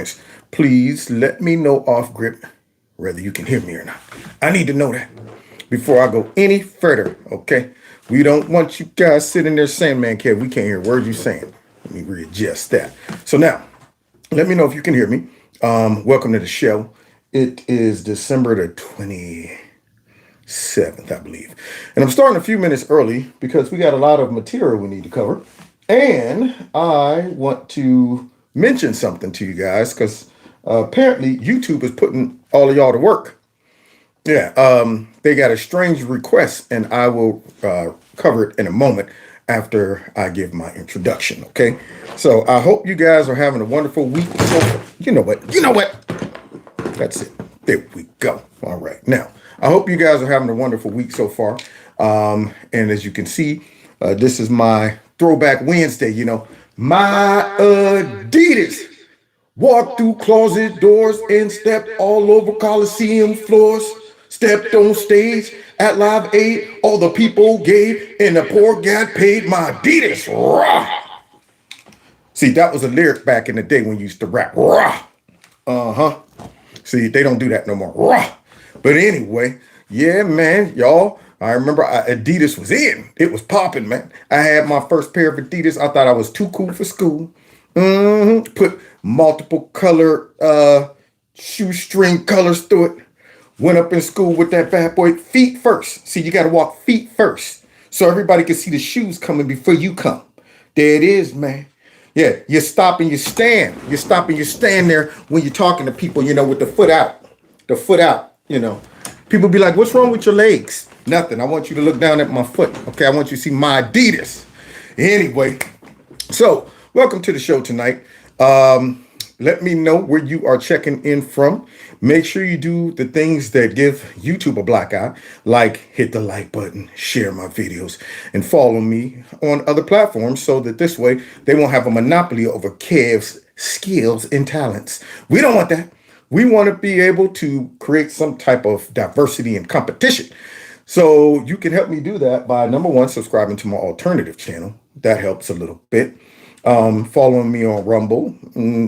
points. Please let me know off grip whether you can hear me or not. I need to know that before I go any further, okay? We don't want you guys sitting there saying, man, Kev, we can't hear words you're saying. Let me readjust that. So now, let me know if you can hear me. Welcome to the show. It is December the 27th, I believe. And I'm starting a few minutes early because we got a lot of material we need to cover. And I want to mention something to you guys because apparently YouTube is putting all of y'all to work. Yeah, they got a strange request, and I will cover it in a moment after I give my introduction, okay? So I hope you guys are having a wonderful week. You know what? You know what? That's it. There we go. All right. Now, I hope you guys are having a wonderful week so far. And as you can see, this is my Throwback Wednesday, my Adidas. Walked through closet doors and stepped all over Coliseum floors. Stepped on stage at Live Aid. All the people gave and the poor got paid. My Adidas. Rah! See, that was a lyric back in the day when you used to rap. Rah! Uh-huh. See, they don't do that no more. Rah! But anyway, yeah, man, y'all. I remember Adidas was in. It was popping, man. I had my first pair of Adidas. I thought I was too cool for school. Put multiple color shoestring colors through it. Went up in school with that bad boy. Feet first. See, you got to walk feet first so everybody can see the shoes coming before you come. There it is, man. Yeah, you stop and you stand. You stop and you stand there when you're talking to people, with the foot out. The foot out, People be like, what's wrong with your legs? Nothing. I want you to look down at my foot. Okay, I want you to see my Adidas. Anyway, so welcome to the show tonight. Let me know where you are checking in from. Make sure you do the things that give YouTube a black eye, like hit the like button, share my videos, and follow me on other platforms so that this way they won't have a monopoly over Kev's skills and talents. We don't want that. We want to be able to create some type of diversity and competition. So you can help me do that by, number one, subscribing to my alternative channel. That helps a little bit. Following me on Rumble,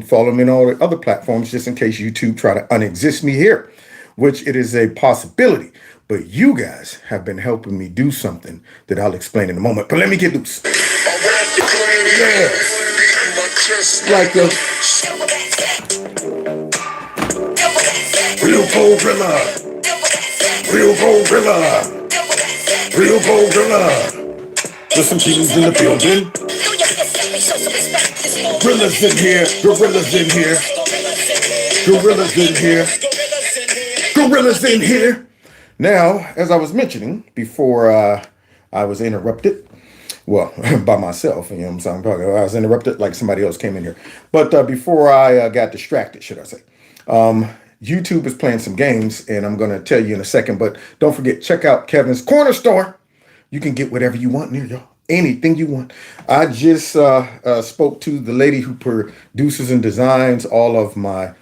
following me on all the other platforms, just in case YouTube try to unexist me here, which it is a possibility. But you guys have been helping me do something that I'll explain in a moment. But let me get loose. Yeah. Like a real gorilla. Real gorilla. Real gorilla. There's some kings in the building. Gorillas in here, gorillas in here, gorillas in here, gorillas in here. Now, as I was mentioning before I was interrupted, well, by myself, what I'm saying? I was interrupted like somebody else came in here. But before I got distracted, should I say, YouTube is playing some games, and I'm going to tell you in a second. But don't forget, check out Kevin's Corner Store. You can get whatever you want near y'all. Anything you want. I just spoke to the lady who produces and designs all of my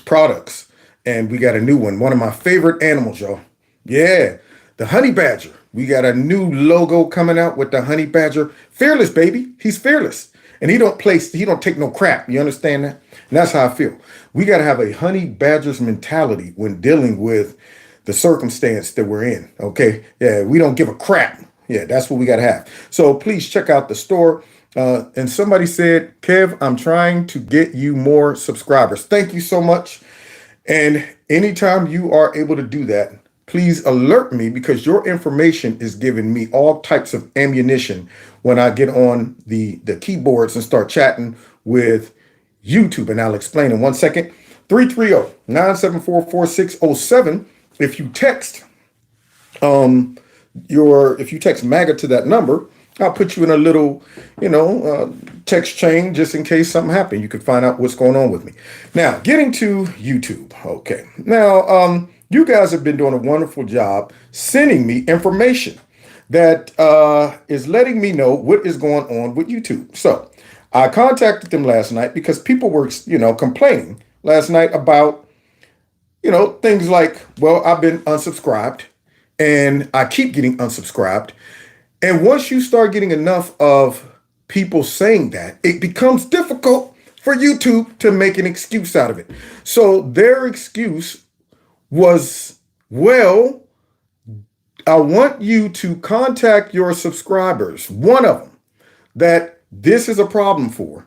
products, and we got a new one of my favorite animals, y'all. Yeah, the honey badger. We got a new logo coming out with the honey badger. Fearless, baby. He's fearless, and he don't take no crap. You understand that? And that's how I feel. We got to have a honey badger's mentality when dealing with the circumstance that we're in. Okay, yeah, we don't give a crap. Yeah, that's what we got to have. So please check out the store. And somebody said, Kev, I'm trying to get you more subscribers. Thank you so much. And anytime you are able to do that, please alert me, because your information is giving me all types of ammunition when I get on the keyboards and start chatting with YouTube. And I'll explain in 1 second. 330-974-4607. If you text if you text MAGA to that number, I'll put you in a little, text chain just in case something happened. You can find out what's going on with me. Now, getting to YouTube. Okay. Now, you guys have been doing a wonderful job sending me information that is letting me know what is going on with YouTube. So I contacted them last night because people were, complaining last night about, things like, well, I've been unsubscribed. And I keep getting unsubscribed. And once you start getting enough of people saying that, it becomes difficult for YouTube to make an excuse out of it. So their excuse was, well, I want you to contact your subscribers, one of them, that this is a problem for,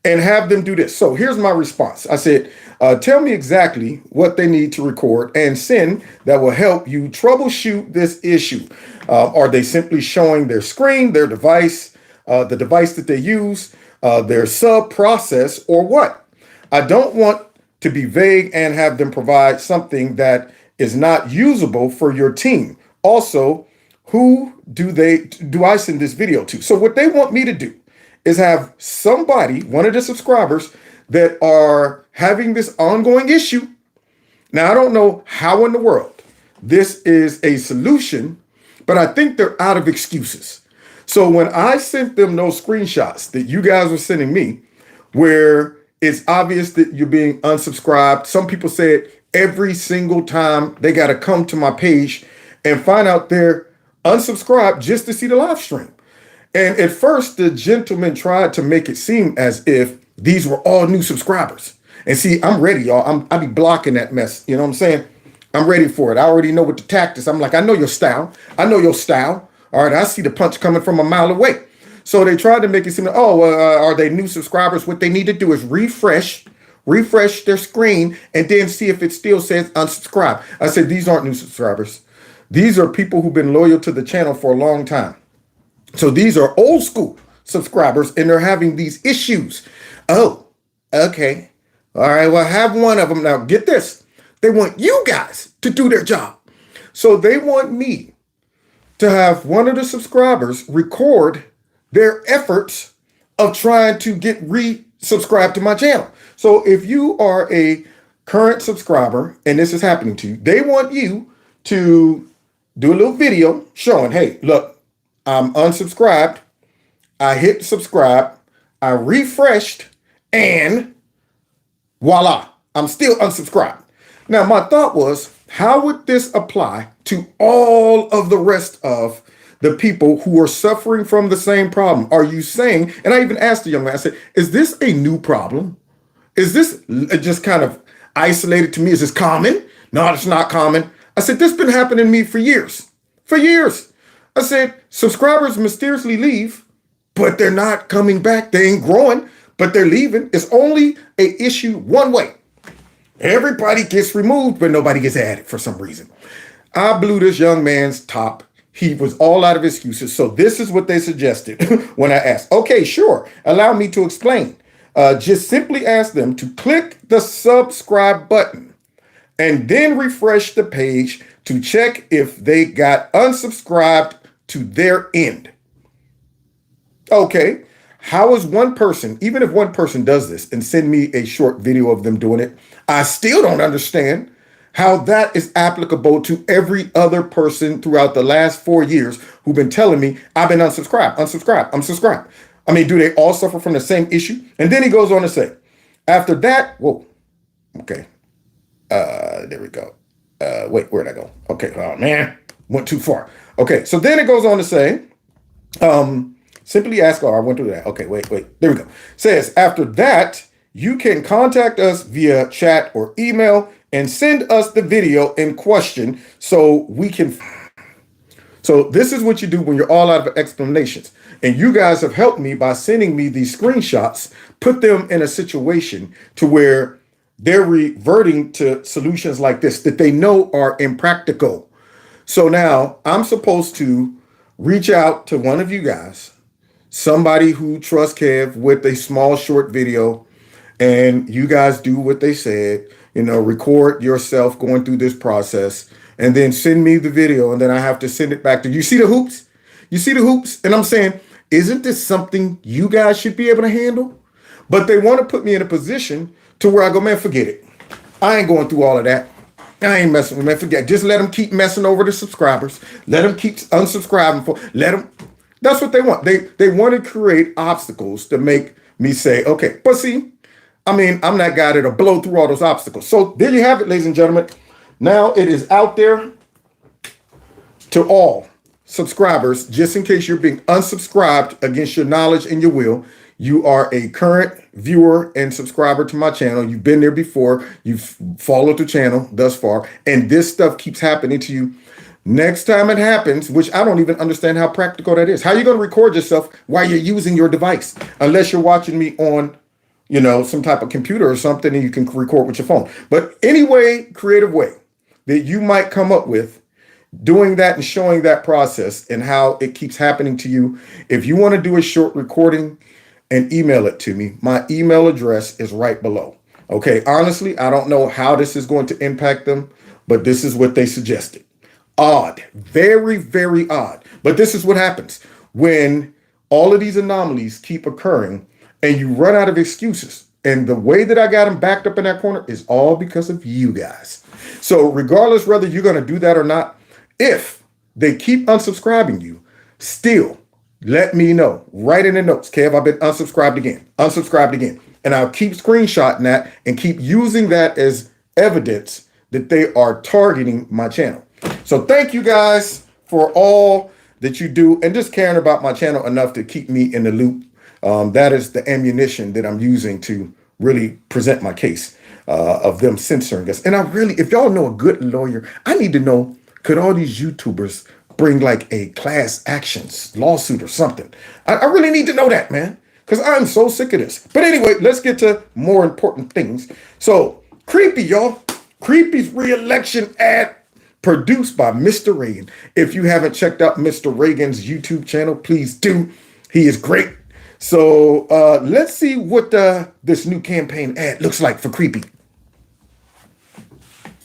and have them do this. So here's my response. I said, tell me exactly what they need to record and send that will help you troubleshoot this issue. Are they simply showing their screen, their device, the device that they use, their sub process, or what? I don't want to be vague and have them provide something that is not usable for your team. Also, who do I send this video to? So what they want me to do is have somebody, one of the subscribers, that are having this ongoing issue. Now, I don't know how in the world this is a solution, but I think they're out of excuses. So when I sent them those screenshots that you guys were sending me, where it's obvious that you're being unsubscribed, some people said every single time they got to come to my page and find out they're unsubscribed just to see the live stream. And at first, the gentleman tried to make it seem as if these were all new subscribers. And see, I'm ready, y'all. I be blocking that mess. You know what I'm saying? I'm ready for it. I already know what the tactics. I'm like, I know your style. I know your style. All right, I see the punch coming from a mile away. So they tried to make it seem like, are they new subscribers? What they need to do is refresh their screen and then see if it still says unsubscribe. I said, these aren't new subscribers. These are people who've been loyal to the channel for a long time. So these are old school subscribers and they're having these issues. Oh, okay. All right, well, have one of them. Now get this. They want you guys to do their job. So they want me to have one of the subscribers record their efforts of trying to get re-subscribed to my channel. So if you are a current subscriber and this is happening to you, they want you to do a little video showing, hey, look, I'm unsubscribed. I hit subscribe. I refreshed and voila, I'm still unsubscribed. Now, my thought was, how would this apply to all of the rest of the people who are suffering from the same problem? Are you saying, and I even asked the young man, I said, is this a new problem? Is this just kind of isolated to me? Is this common? No, it's not common. I said, this has been happening to me for years. For years. I said, subscribers mysteriously leave, but they're not coming back. They ain't growing, but they're leaving. It's only an issue one way. Everybody gets removed, but nobody gets added for some reason. I blew this young man's top. He was all out of excuses. So this is what they suggested when I asked. Okay, sure. Allow me to explain. Just simply ask them to click the subscribe button and then refresh the page to check if they got unsubscribed to their end. Okay, how is one person, even if one person does this and send me a short video of them doing it, I still don't understand how that is applicable to every other person throughout the last 4 years who've been telling me I've been unsubscribed. I mean, do they all suffer from the same issue? And then he goes on to say, after that, whoa, okay, there we go. Wait, where'd I go? Okay, oh man, went too far. Okay, so then it goes on to say, simply ask, I went through that. Okay, wait, there we go. Says, after that, you can contact us via chat or email and send us the video in question so we can. So this is what you do when you're all out of explanations. And you guys have helped me by sending me these screenshots, put them in a situation to where they're reverting to solutions like this that they know are impractical. So now I'm supposed to reach out to one of you guys, somebody who trusts Kev, with a small short video, and you guys do what they said, record yourself going through this process and then send me the video. And then I have to send it back to you. See the hoops? You see the hoops? And I'm saying, isn't this something you guys should be able to handle? But they want to put me in a position to where I go, man, forget it. I ain't going through all of that. I ain't messing with, man. Forget. Just let them keep messing over the subscribers. Let them keep unsubscribing. Let them. That's what they want. They want to create obstacles to make me say, okay. But see, I mean, I'm that guy that'll blow through all those obstacles. So there you have it, ladies and gentlemen. Now it is out there to all subscribers, just in case you're being unsubscribed against your knowledge and your will. you are a current viewer and subscriber to my channel. You've been there before. You've followed the channel thus far. And this stuff keeps happening to you. Next time it happens, which I don't even understand how practical that is. How are you going to record yourself while you're using your device? Unless you're watching me on, some type of computer or something, and you can record with your phone. But any way, creative way that you might come up with, doing that and showing that process and how it keeps happening to you. If you want to do a short recording and email it to me, my email address is right below. Okay, honestly, I don't know how this is going to impact them, but this is what they suggested. Odd, very, very odd. But this is what happens when all of these anomalies keep occurring and you run out of excuses. And the way that I got them backed up in that corner is all because of you guys. So regardless whether you're going to do that or not, if they keep unsubscribing you, still let me know. Write in the notes, Kev, I've been unsubscribed again. And I'll keep screenshotting that and keep using that as evidence that they are targeting my channel. So thank you guys for all that you do and just caring about my channel enough to keep me in the loop. That is the ammunition that I'm using to really present my case of them censoring us. And if y'all know a good lawyer, I need to know, could all these YouTubers bring like a class actions lawsuit or something? I really need to know that, man, because I'm so sick of this. But anyway, let's get to more important things. So Creepy, y'all. Creepy's re-election ad produced by Mr. Reagan. If you haven't checked out Mr. Reagan's YouTube channel, please do. He is great. So let's see what this new campaign ad looks like for Creepy.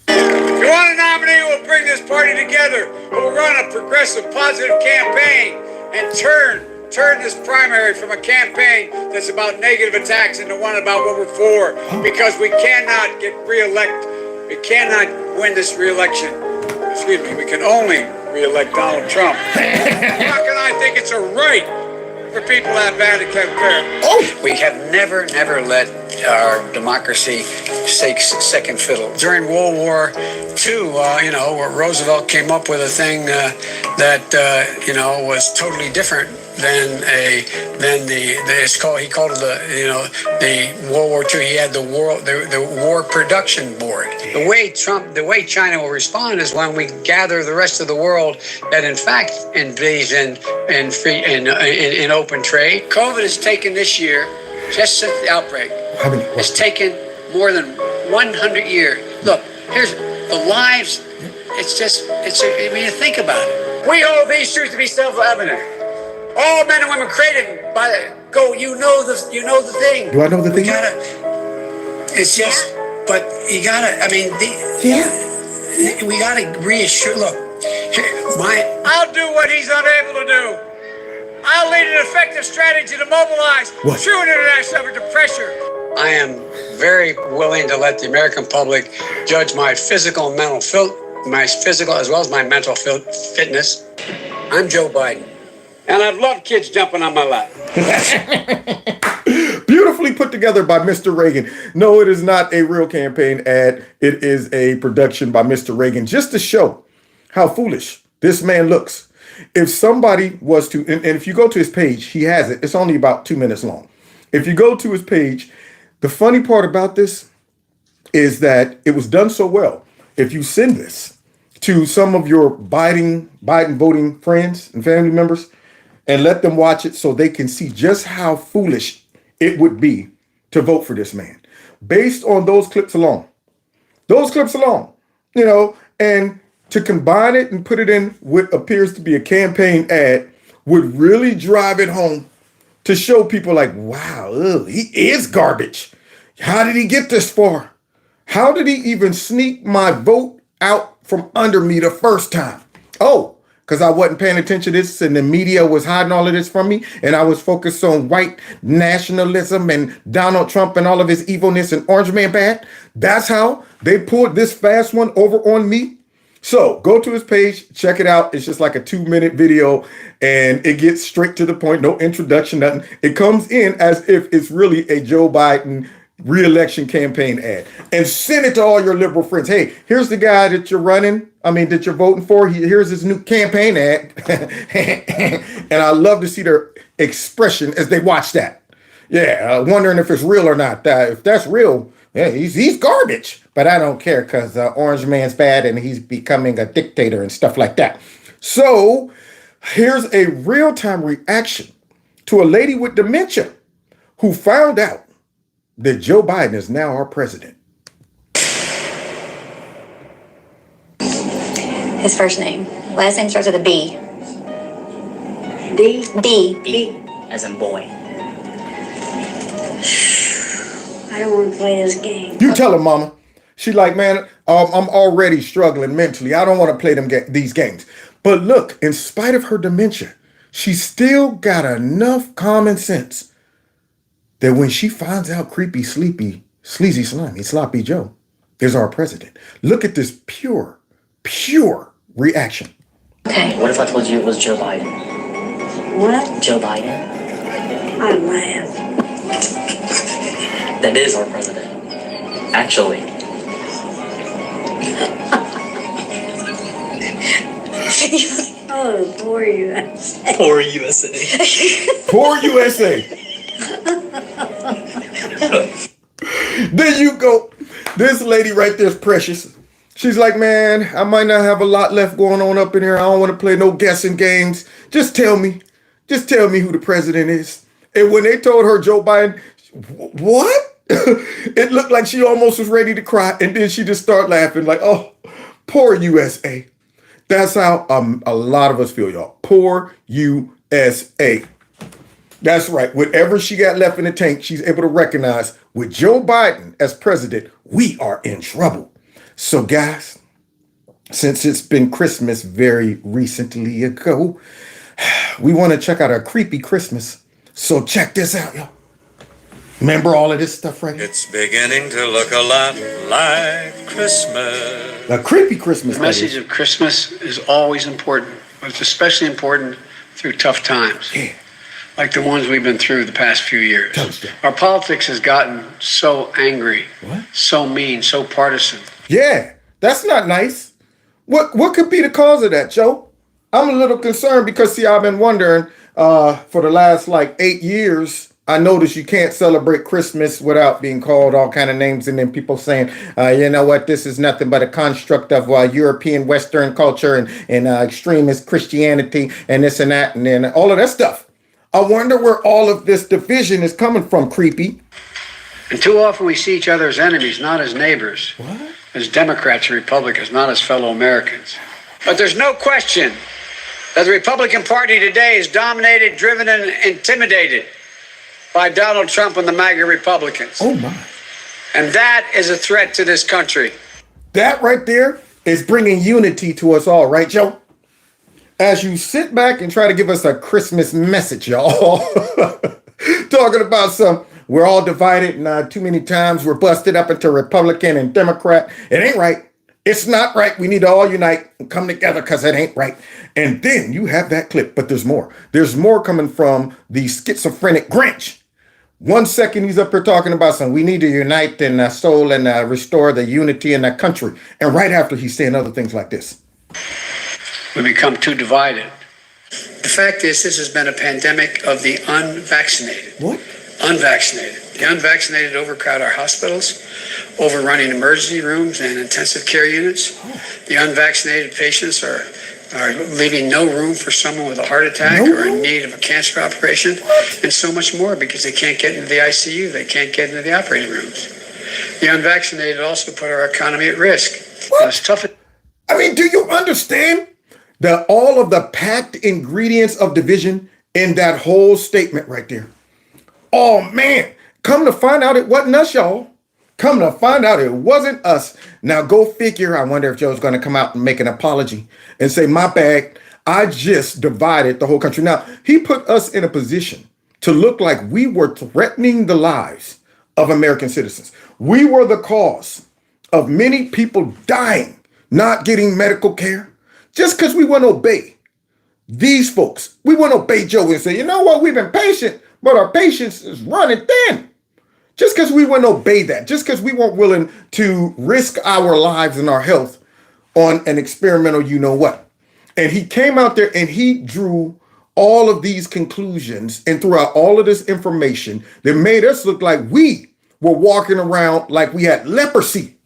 If you want a nominee who will bring this party together, who will run a progressive, positive campaign and turn this primary from a campaign that's about negative attacks into one about what we're for, because we cannot get reelected. We cannot win this reelection. Excuse me, we can only reelect Donald Trump. How can I think it's a right for people to have bad compare? We have never let our democracy take second fiddle. During World War II, where Roosevelt came up with a thing that was totally different than he called it the World War II. He had the War Production Board. The way China will respond is when we gather the rest of the world that in fact engages in open trade. COVID has taken this year, just since the outbreak, it's taken more than 100 years. Look, here's the lives. When you think about it, we hold these truths to be self-evident. All men and women created by you know the thing. Do I know the thing? We gotta reassure. Look, I'll do what he's unable to do. I'll lead an effective strategy to mobilize true international effort to pressure. I am very willing to let the American public judge my physical and mental my physical as well as my mental fitness. I'm Joe Biden. And I've loved kids jumping on my lap. Beautifully put together by Mr. Reagan. No, it is not a real campaign ad. It is a production by Mr. Reagan just to show how foolish this man looks. If somebody was to, and if you go to his page, he has it. It's only about 2 minutes long. If you go to his page, the funny part about this is that it was done so well. If you send this to some of your Biden voting friends and family members, and let them watch it so they can see just how foolish it would be to vote for this man. Based on those clips alone, and to combine it and put it in what appears to be a campaign ad would really drive it home to show people like, wow, he is garbage. How did he get this far? How did he even sneak my vote out from under me the first time? Oh, because I wasn't paying attention to this and the media was hiding all of this from me. And I was focused on white nationalism and Donald Trump and all of his evilness and Orange Man bad. That's how they pulled this fast one over on me. So go to his page, check it out. It's just like a 2-minute video and it gets straight to the point. No introduction, nothing. It comes in as if it's really a Joe Biden re-election campaign ad, and send it to all your liberal friends. Hey, here's the guy that you're voting for. Here's his new campaign ad. And I love to see their expression as they watch that. Yeah, wondering if it's real or not. If that's real, yeah, he's garbage. But I don't care because Orange Man's bad and he's becoming a dictator and stuff like that. So here's a real-time reaction to a lady with dementia who found out that Joe Biden is now our president. His first name. Last name starts with a B. D? B. As in boy. I don't want to play this game. You tell her, mama. She like, man, I'm already struggling mentally. I don't want to play these games. But look, in spite of her dementia, she still got enough common sense that when she finds out creepy, sleepy, sleazy, slimy, sloppy Joe is our president. Look at this pure reaction. Okay. What if I told you it was Joe Biden? What? Joe Biden? I'm laugh. That is our president. Actually. Oh, poor USA. Poor USA. Poor USA. There you go. This lady right there is precious. She's like, man, I might not have a lot left going on up in here. I don't want to play no guessing games. Just tell me who the president is. And when they told her Joe Biden, what? It looked like she almost was ready to cry. And then she just started laughing like, oh, poor USA. That's how a lot of us feel, y'all. Poor USA. That's right. Whatever she got left in the tank, she's able to recognize with Joe Biden as president, we are in trouble. So guys, since it's been Christmas very recently ago, we want to check out our creepy Christmas. So check this out, y'all. Remember all of this stuff right here? It's beginning to look a lot like Christmas. A creepy Christmas. The message of Christmas is always important, but it's especially important through tough times, Yeah. like the ones we've been through the past few years. Tell us that. Our politics has gotten so angry, so mean, so partisan. Yeah, that's not nice. What could be the cause of that, Joe? I'm a little concerned because, see, I've been wondering for the last 8 years, I noticed you can't celebrate Christmas without being called all kind of names, and then people saying, you know what, this is nothing but a construct of European Western culture and extremist Christianity and this and that, and then all of that stuff. I wonder where all of this division is coming from, creepy. And too often we see each other as enemies, not as neighbors, as Democrats or Republicans, not as fellow Americans. But there's no question that the Republican Party today is dominated, driven, and intimidated by Donald Trump and the MAGA Republicans. Oh, my. And that is a threat to this country. That right there is bringing unity to us all, right, Joe? As you sit back and try to give us a Christmas message, y'all, talking about we're all divided and too many times we're busted up into Republican and Democrat. It ain't right. It's not right. We need to all unite and come together because it ain't right. And then you have that clip, but there's more. There's more coming from the schizophrenic Grinch. 1 second he's up here talking about we need to unite and soul and restore the unity in that country. And right after he's saying other things like this. We become too divided. The fact is, this has been a pandemic of the unvaccinated. What? Unvaccinated. The unvaccinated overcrowd our hospitals, overrunning emergency rooms and intensive care units. The unvaccinated patients are leaving no room for someone with a heart attack or in need of a cancer operation, and so much more because they can't get into the ICU, they can't get into the operating rooms. The unvaccinated also put our economy at risk. What? It's tough. I mean, do you understand that all of the packed ingredients of division in that whole statement right there? Oh, man. Come to find out it wasn't us, y'all. Come to find out it wasn't us. Now go figure. I wonder if Joe's going to come out and make an apology and say, my bad, I just divided the whole country. Now, he put us in a position to look like we were threatening the lives of American citizens. We were the cause of many people dying, not getting medical care, just because we wouldn't obey these folks. We wouldn't obey Joe and say, you know what, we've been patient, but our patience is running thin. Just because we wouldn't obey that, just because we weren't willing to risk our lives and our health on an experimental you know what. And he came out there and he drew all of these conclusions and threw out all of this information that made us look like we were walking around like we had leprosy.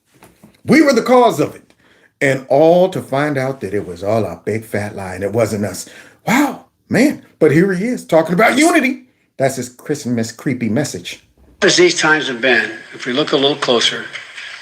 We were the cause of it. And all to find out that it was all a big fat lie and it wasn't us. Wow, man. But here he is talking about unity. That's his Christmas creepy message. As these times have been, if we look a little closer,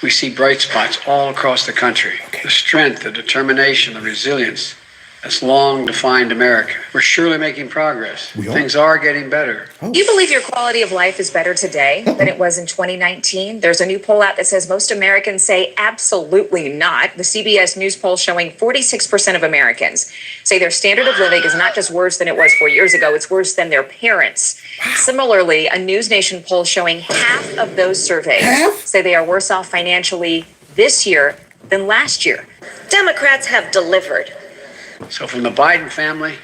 we see bright spots all across the country. The strength, the determination, the resilience that's long defined America. We're surely making progress. Things are getting better. Do you believe your quality of life is better today than it was in 2019? There's a new poll out that says most Americans say absolutely not. The CBS News poll showing 46% of Americans say their standard of living is not just worse than it was 4 years ago, it's worse than their parents. Similarly, a News Nation poll showing half of those surveyed say they are worse off financially this year than last year. Democrats have delivered. So from the Biden family,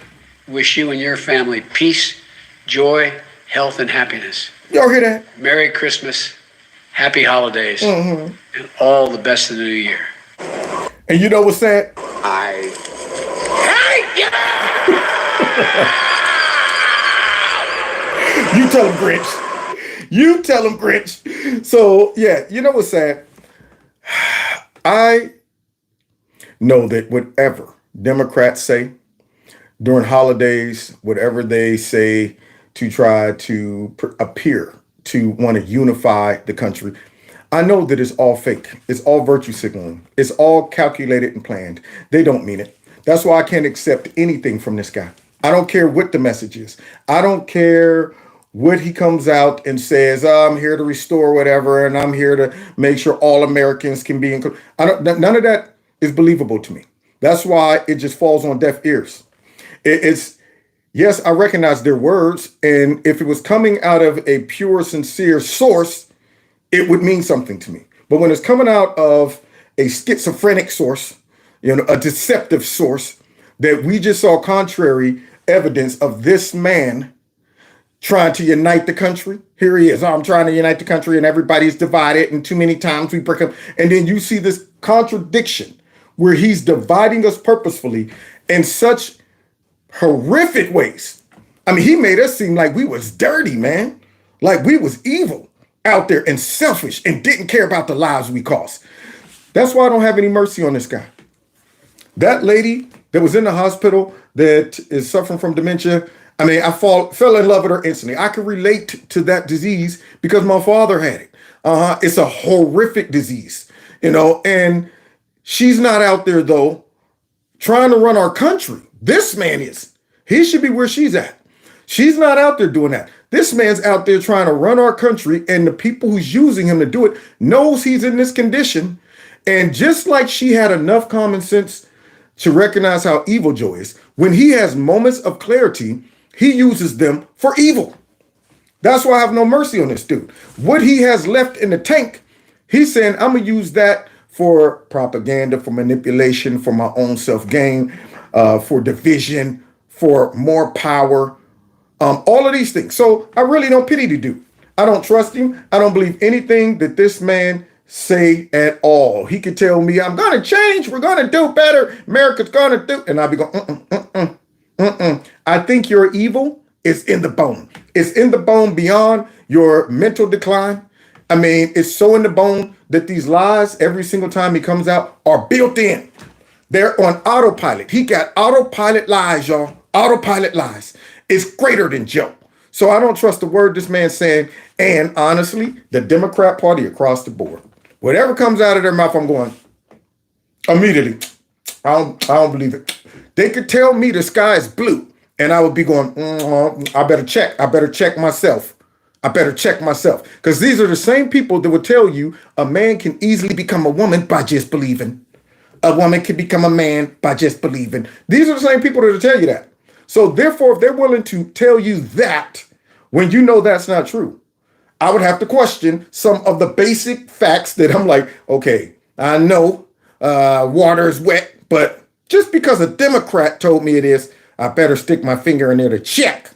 wish you and your family peace, joy, health, and happiness. Y'all hear that? Merry Christmas, happy holidays, and all the best in the new year. And you know what's sad? I hate you! You tell him, Grinch. You tell him, Grinch. So, yeah, you know what's sad? I know that whatever Democrats say during holidays, whatever they say to try to appear to want to unify the country, I know that it's all fake. It's all virtue signaling. It's all calculated and planned. They don't mean it. That's why I can't accept anything from this guy. I don't care what the message is. I don't care what he comes out and says, I'm here to restore whatever, and I'm here to make sure all Americans can be included. None of that is believable to me. That's why it just falls on deaf ears. It's, yes, I recognize their words, and if it was coming out of a pure, sincere source, it would mean something to me. But when it's coming out of a schizophrenic source, a deceptive source, that we just saw contrary evidence of this man trying to unite the country. Here he is. I'm trying to unite the country, and everybody's divided, and too many times we break up. And then you see this contradiction where he's dividing us purposefully in such horrific ways. I mean, he made us seem like we was dirty, man. Like we was evil out there and selfish and didn't care about the lives we cost. That's why I don't have any mercy on this guy. That lady that was in the hospital that is suffering from dementia, I mean, I fell in love with her instantly. I can relate to that disease because my father had it. It's a horrific disease, and she's not out there, though, trying to run our country. This man is. He should be where she's at. She's not out there doing that. This man's out there trying to run our country, and the people who's using him to do it knows he's in this condition. And just like she had enough common sense to recognize how evil Joe is, when he has moments of clarity, he uses them for evil. That's why I have no mercy on this dude. What he has left in the tank, he's saying, I'm going to use that for propaganda, for manipulation, for my own self-gain, for division, for more power, all of these things. So I really don't pity the dude. I don't trust him. I don't believe anything that this man say at all. He could tell me, I'm going to change. We're going to do better. America's going to do. And I'll be going, I think your evil is in the bone. It's in the bone beyond your mental decline. I mean, it's so in the bone that these lies, every single time he comes out, are built in. They're on autopilot. He got autopilot lies, y'all. Autopilot lies. It's greater than Joe. So I don't trust the word this man's saying. And honestly, the Democrat Party across the board, whatever comes out of their mouth, I'm going immediately. I don't believe it. They could tell me the sky is blue, and I would be going, I better check. I better check myself. I better check myself. Because these are the same people that would tell you a man can easily become a woman by just believing. A woman can become a man by just believing. These are the same people that will tell you that. So therefore, if they're willing to tell you that when you know that's not true, I would have to question some of the basic facts that I'm like, okay, I know water is wet, but just because a Democrat told me it is, I better stick my finger in there to check.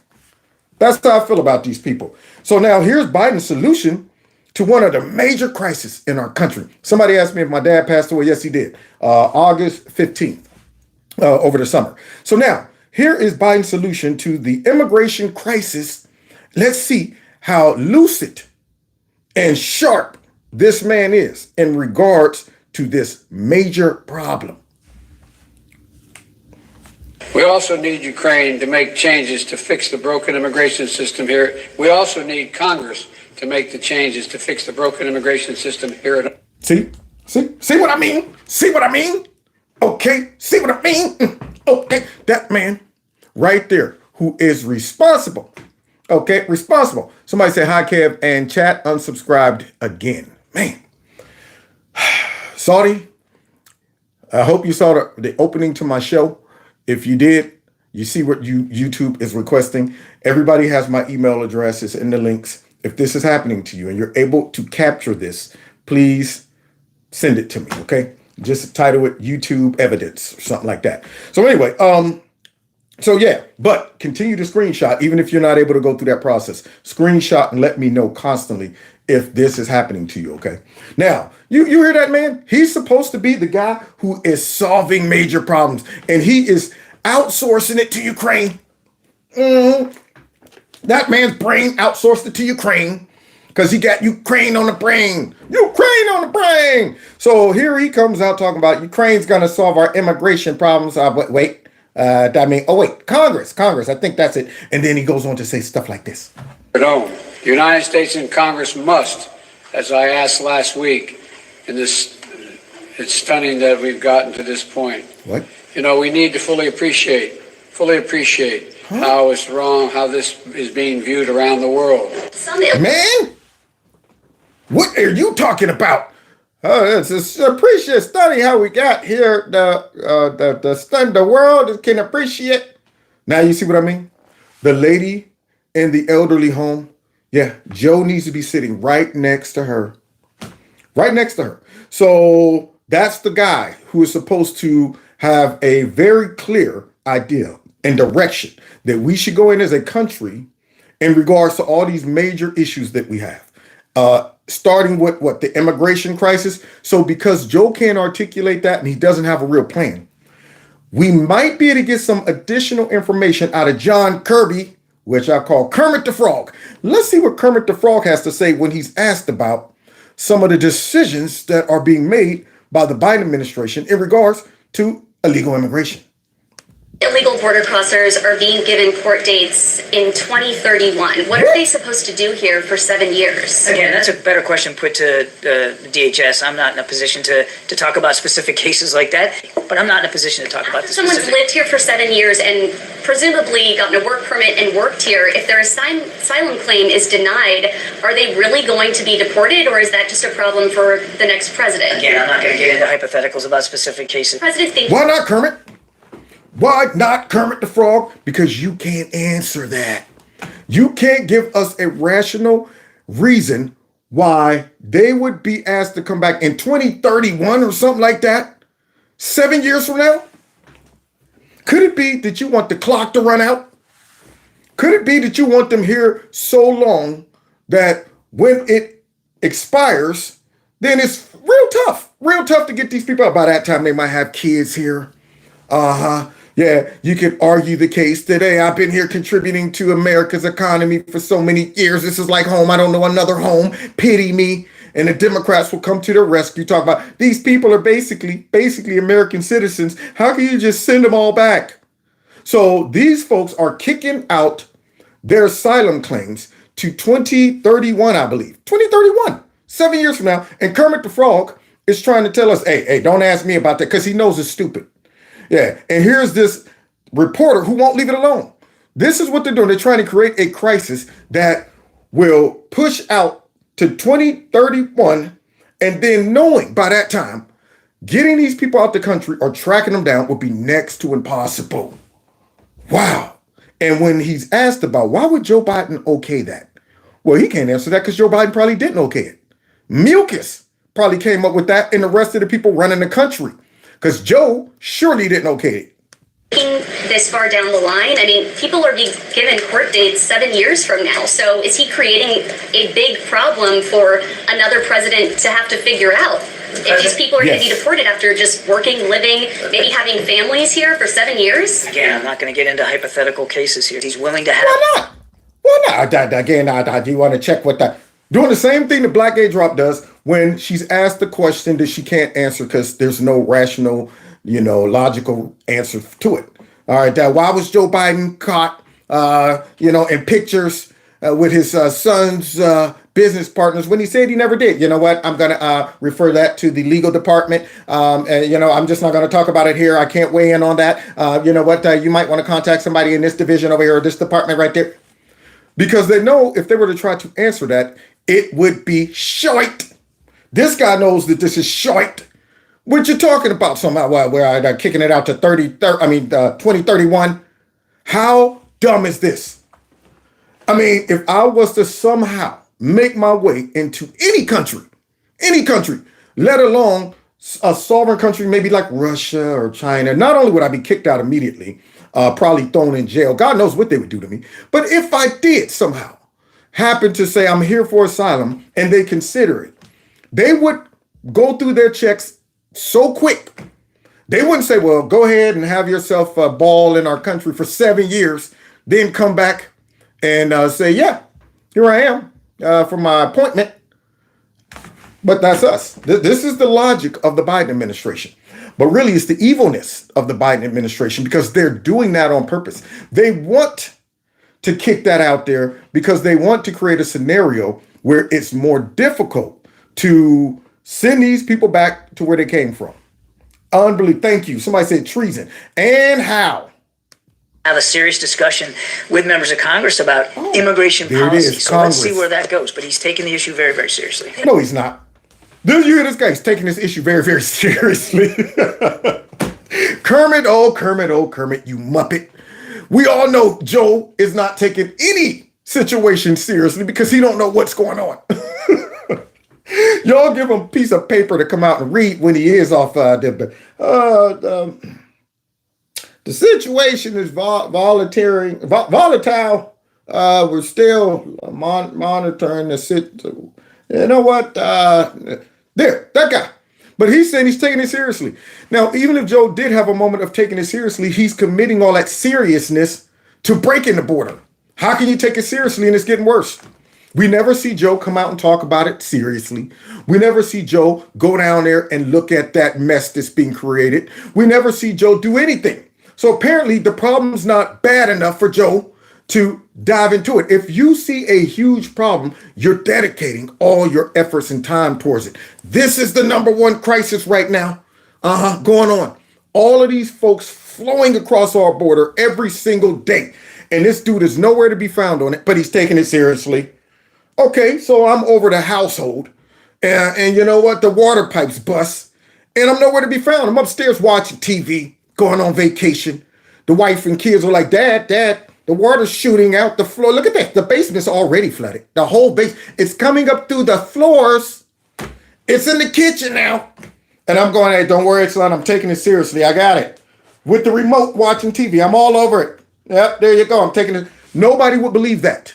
That's how I feel about these people. So now here's Biden's solution to one of the major crises in our country. Somebody asked me if my dad passed away. Yes, he did. August 15th, over the summer. So now here is Biden's solution to the immigration crisis. Let's see how lucid and sharp this man is in regards to this major problem. We also need Ukraine to make changes to fix the broken immigration system here. We also need Congress to make the changes to fix the broken immigration system here at See what I mean? See what I mean? Okay, see what I mean? Okay, that man right there who is responsible. Okay, responsible. Somebody say hi, Kev, and chat unsubscribed again. Man, Saudi, I hope you saw the opening to my show. If you did, you see what YouTube is requesting. Everybody has my email address. It's in the links. If this is happening to you and you're able to capture this, please send it to me, okay? Just title it YouTube evidence or something like that. So anyway, so yeah, but continue to screenshot, even if you're not able to go through that process. Screenshot and let me know constantly if this is happening to you, okay? Now, you hear that, man? He's supposed to be the guy who is solving major problems, and he is outsourcing it to Ukraine. That man's brain outsourced it to Ukraine because he got Ukraine on the brain. Ukraine on the brain. So here he comes out talking about Ukraine's going to solve our immigration problems. Congress. I think that's it. And then he goes on to say stuff like this. home. The United States and Congress must, as I asked last week, and this, it's stunning that we've gotten to this point. What? You know, we need to fully appreciate how it's wrong, how this is being viewed around the world. Man, what are you talking about? It's appreciate study how we got here. The world can appreciate. Now you see what I mean? The lady in the elderly home. Yeah, Joe needs to be sitting right next to her. Right next to her. So that's the guy who is supposed to have a very clear idea and direction that we should go in as a country in regards to all these major issues that we have. Starting with the immigration crisis. So because Joe can't articulate that and he doesn't have a real plan, we might be able to get some additional information out of John Kirby, which I call Kermit the Frog. Let's see what Kermit the Frog has to say when he's asked about some of the decisions that are being made by the Biden administration in regards to illegal immigration. Illegal border crossers are being given court dates in 2031. What are they supposed to do here for 7 years? Again, that's a better question put to the DHS. I'm not in a position to talk about specific cases like that, but I'm not in a position to talk about the Someone's specific. lived here for 7 years and presumably gotten a work permit and worked here. If their asylum claim is denied, are they really going to be deported, or is that just a problem for the next president? Again, I'm not going to get into hypotheticals about specific cases. President thinks. Why not, Kermit? Why not Kermit the Frog? Because you can't answer that. You can't give us a rational reason why they would be asked to come back in 2031 or something like that. 7 years from now? Could it be that you want the clock to run out? Could it be that you want them here so long that when it expires, then it's real tough to get these people out. By that time, they might have kids here. Yeah, you could argue the case that, hey, I've been here contributing to America's economy for so many years. This is like home. I don't know another home. Pity me. And the Democrats will come to their rescue. Talk about these people are basically American citizens. How can you just send them all back? So these folks are kicking out their asylum claims to 2031, I believe. 2031, 7 years from now. And Kermit the Frog is trying to tell us, hey, don't ask me about that, because he knows it's stupid. Yeah, and here's this reporter who won't leave it alone. This is what they're doing. They're trying to create a crisis that will push out to 2031, and then knowing by that time, getting these people out the country or tracking them down will be next to impossible. Wow. And when he's asked about why would Joe Biden okay that? Well, he can't answer that because Joe Biden probably didn't okay it. Mucus probably came up with that, and the rest of the people running the country. Because Joe surely didn't okay it. This far down the line, I mean, people are being given court dates 7 years from now. So is he creating a big problem for another president to have to figure out? if these people are going to be Yes. deported after just working, living, maybe having families here for 7 years? Again, I'm not going to get into hypothetical cases here. He's willing to have. Why not? Why not? Again, do you want to check what that? Doing the same thing that Black Gay Drop does when she's asked the question that she can't answer because there's no rational, logical answer to it. All right, why was Joe Biden caught, in pictures with his son's business partners when he said he never did? You know what? I'm going to refer that to the legal department. I'm just not going to talk about it here. I can't weigh in on that. You know what? You might want to contact somebody in this division over here or this department right there. Because they know if they were to try to answer that, it would be shite. This guy knows that this is shite. What you talking about somehow? Where I'm kicking it out to 2031. How dumb is this? I mean, if I was to somehow make my way into any country, let alone a sovereign country, maybe like Russia or China, not only would I be kicked out immediately, probably thrown in jail. God knows what they would do to me. But if I did somehow happen to say I'm here for asylum and they consider it, they would go through their checks so quick. They wouldn't say, well, go ahead and have yourself a ball in our country for 7 years, then come back and say, yeah, here I am for my appointment. But that's us. This is the logic of the Biden administration. But really, it's the evilness of the Biden administration because they're doing that on purpose. They want to kick that out there because they want to create a scenario where it's more difficult to send these people back to where they came from. Unbelievable. Thank you. Somebody said treason. And how? Have a serious discussion with members of Congress about immigration there it policy. is, So let's see Congress. where that goes. But he's taking the issue very, very seriously. No, he's not. Did you hear this guy? He's taking this issue very, very seriously. Kermit, oh, Kermit, you muppet. We all know Joe is not taking any situation seriously because he don't know what's going on. Y'all give him a piece of paper to come out and read when he is off the situation is volatile. We're still monitoring the situation. You know what? There, that guy. But he's saying he's taking it seriously. Now, even if Joe did have a moment of taking it seriously, he's committing all that seriousness to breaking the border. How can you take it seriously and it's getting worse? We never see Joe come out and talk about it seriously. We never see Joe go down there and look at that mess that's being created. We never see Joe do anything. So apparently the problem's not bad enough for Joe to dive into it. If you see a huge problem, you're dedicating all your efforts and time towards it. This is the number one crisis right now. Going on. All of these folks flowing across our border every single day. And this dude is nowhere to be found on it, but he's taking it seriously. Okay, so I'm over the household. And you know what? The water pipes bust. And I'm nowhere to be found. I'm upstairs watching TV, going on vacation. The wife and kids are like, Dad, the water's shooting out the floor. Look at that. The basement's already flooded. The whole base. It's coming up through the floors. It's in the kitchen now. And I'm going, hey, don't worry, son. I'm taking it seriously. I got it. With the remote watching TV. I'm all over it. Yep, there you go. I'm taking it. Nobody would believe that.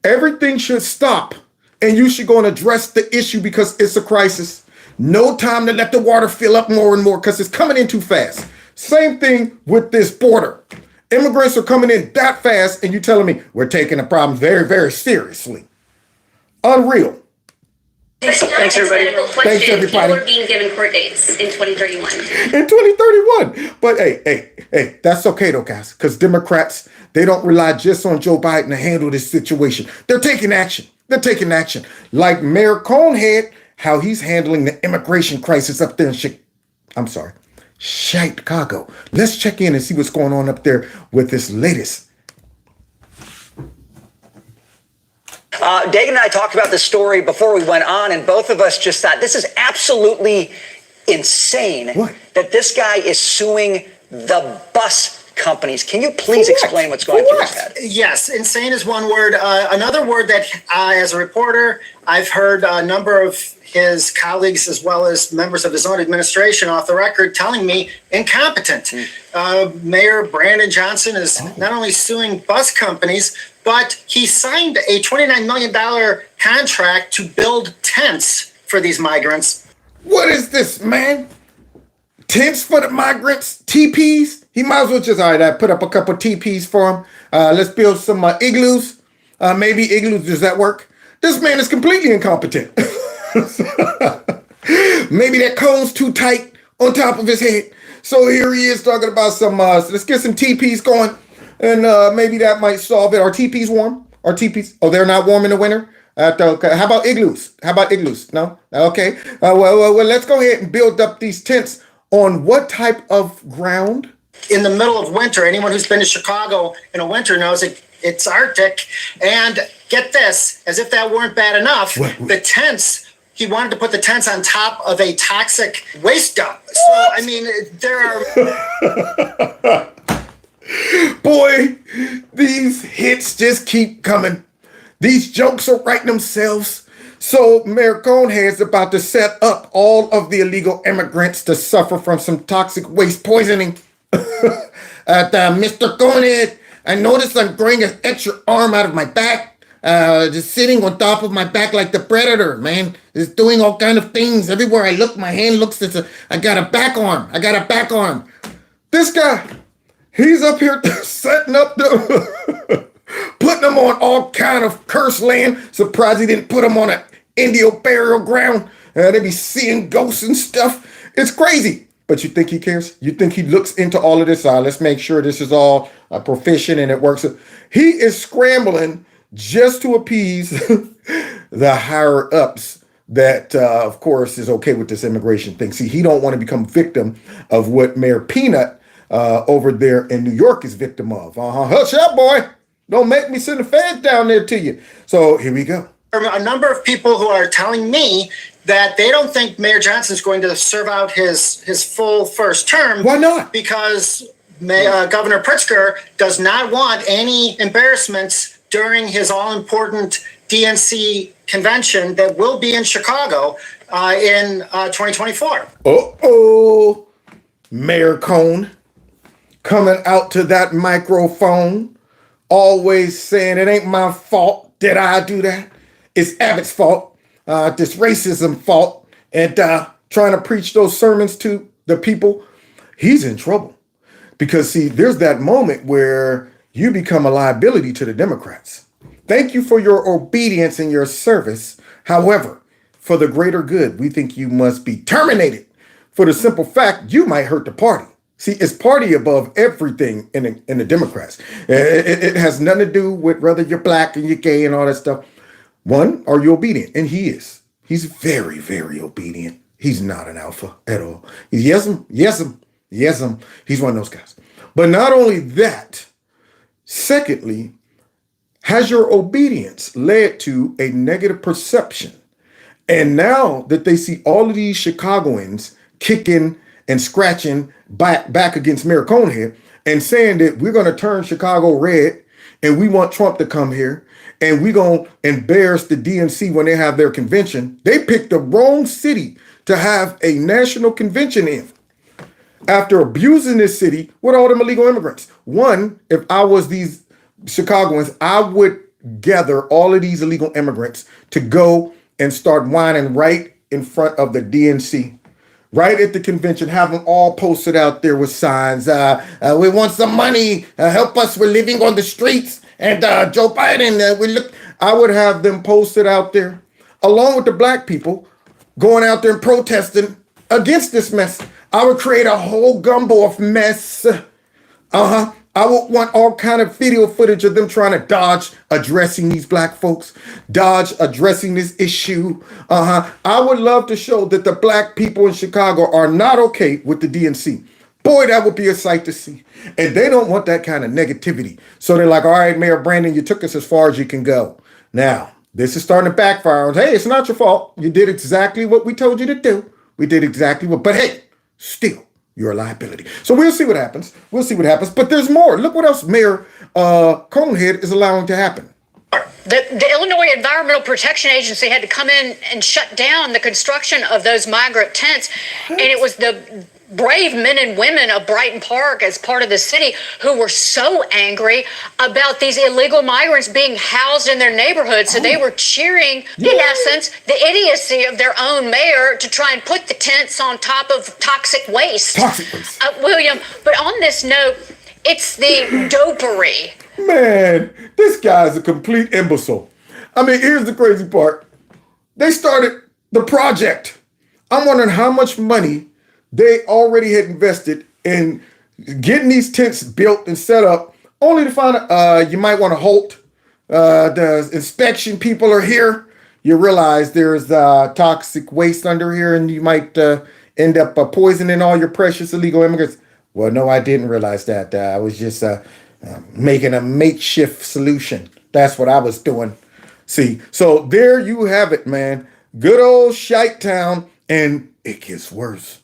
Everything should stop. And you should go and address the issue because it's a crisis. No time to let the water fill up more and more because it's coming in too fast. Same thing with this border. Immigrants are coming in that fast, and you're telling me we're taking the problem very, very seriously. Unreal. Thanks, everybody. Thanks, everybody. People are being given court dates in 2031. In 2031. But hey, that's okay though, guys, because Democrats, they don't rely just on Joe Biden to handle this situation. They're taking action. Like Mayor Conehead, how he's handling the immigration crisis up there in Chicago. Let's check in and see what's going on up there with this latest. Dagan and I talked about this story before we went on, and both of us just thought this is absolutely insane. What? That this guy is suing the bus companies. Can you please explain what's going through his head? Yes, insane is one word. Another word that, as a reporter, I've heard a number of his colleagues as well as members of his own administration off the record telling me incompetent. Mayor Brandon Johnson is not only suing bus companies, but he signed a $29 million contract to build tents for these migrants. What is this, man? Tents for the migrants, teepees. He might as well just, all right, I put up a couple teepees for him. Let's build some igloos. Maybe igloos, does that work? This man is completely incompetent. Maybe that cone's too tight on top of his head. So here he is talking about some, let's get some teepees going. And maybe that might solve it. Are teepees warm? Are teepees? Oh, they're not warm in the winter? Okay. How about igloos? How about igloos? No? Okay. Well, let's go ahead and build up these tents on what type of ground? In the middle of winter, anyone who's been to Chicago in a winter knows it's Arctic. And get this, as if that weren't bad enough, the tents, he wanted to put the tents on top of a toxic waste dump. So, I mean, there are... Boy, these hits just keep coming. These jokes are writing themselves. So Mayor Conehead's about to set up all of the illegal immigrants to suffer from some toxic waste poisoning. Mr. Conehead, I noticed I'm growing an extra arm out of my back. Just sitting on top of my back like the predator, man. Just doing all kind of things. Everywhere I look, my hand looks I got a back arm. I got a back arm. This guy, he's up here setting up the... putting them on all kind of cursed land. Surprised he didn't put them on an Indio burial ground. They be seeing ghosts and stuff. It's crazy. But you think he cares? You think he looks into all of this? Let's make sure this is all proficient and it works. He is scrambling just to appease the higher ups that, of course, is okay with this immigration thing. See, he don't want to become victim of what Mayor Peanut over there in New York is victim of. Hush up, boy. Don't make me send the feds down there to you. So here we go. A number of people who are telling me that they don't think Mayor Johnson's going to serve out his full first term. Why not? Because Governor Pritzker does not want any embarrassments during his all-important DNC convention that will be in Chicago in 2024. Uh-oh. Mayor Cone coming out to that microphone, always saying it ain't my fault. Did I do that? It's Abbott's fault. This racism fault. And trying to preach those sermons to the people. He's in trouble. Because, see, there's that moment where you become a liability to the Democrats. Thank you for your obedience and your service. However, for the greater good, we think you must be terminated. For the simple fact, you might hurt the party. See, it's party above everything in the Democrats. It has nothing to do with whether you're black and you're gay and all that stuff. One, are you obedient? And he is. He's very, very obedient. He's not an alpha at all. He's yes, he's one of those guys. But not only that, secondly, has your obedience led to a negative perception? And now that they see all of these Chicagoans kicking and scratching back against Mayor Conehead and saying that we're going to turn Chicago red and we want Trump to come here and we're going to embarrass the DNC when they have their convention. They picked the wrong city to have a national convention in after abusing this city with all them illegal immigrants. One, if I was these Chicagoans, I would gather all of these illegal immigrants to go and start whining right in front of the DNC. Right at the convention, have them all posted out there with signs. We want some money. Help us. We're living on the streets. And Joe Biden, I would have them posted out there, along with the black people, going out there and protesting against this mess. I would create a whole gumbo of mess. I would want all kind of video footage of them trying to dodge addressing these black folks, dodge addressing this issue. I would love to show that the black people in Chicago are not okay with the DNC. Boy, that would be a sight to see. And they don't want that kind of negativity. So they're like, all right, Mayor Brandon, you took us as far as you can go. Now, this is starting to backfire. Hey, it's not your fault. You did exactly what we told you to do. We did exactly what, but hey, still. You're a liability. So we'll see what happens. But there's more. Look what else Mayor Conehead is allowing to happen. The Illinois Environmental Protection Agency had to come in and shut down the construction of those migrant tents. And it was the brave men and women of Brighton Park as part of the city who were so angry about these illegal migrants being housed in their neighborhood. So they were cheering, in essence, the idiocy of their own mayor to try and put the tents on top of toxic waste. William, but on this note, it's the dopery. Man, this guy's a complete imbecile. I mean, here's the crazy part. They started the project. I'm wondering how much money they already had invested in getting these tents built and set up, only to find out you might want to halt. The inspection people are here. You realize there's toxic waste under here, and you might end up poisoning all your precious illegal immigrants. Well, no, I didn't realize that. I was just making a makeshift solution. That's what I was doing. See, so there you have it, man. Good old Shite Town, and it gets worse.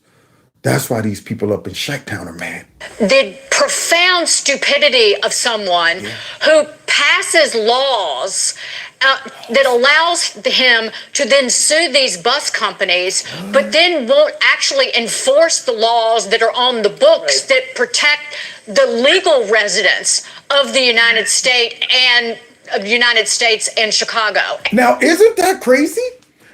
That's why these people up in Shite Town are mad. The profound stupidity of someone who passes laws that allows him to then sue these bus companies, but then won't actually enforce the laws that are on the books that protect the legal residents of the United States and Chicago. Now, isn't that crazy?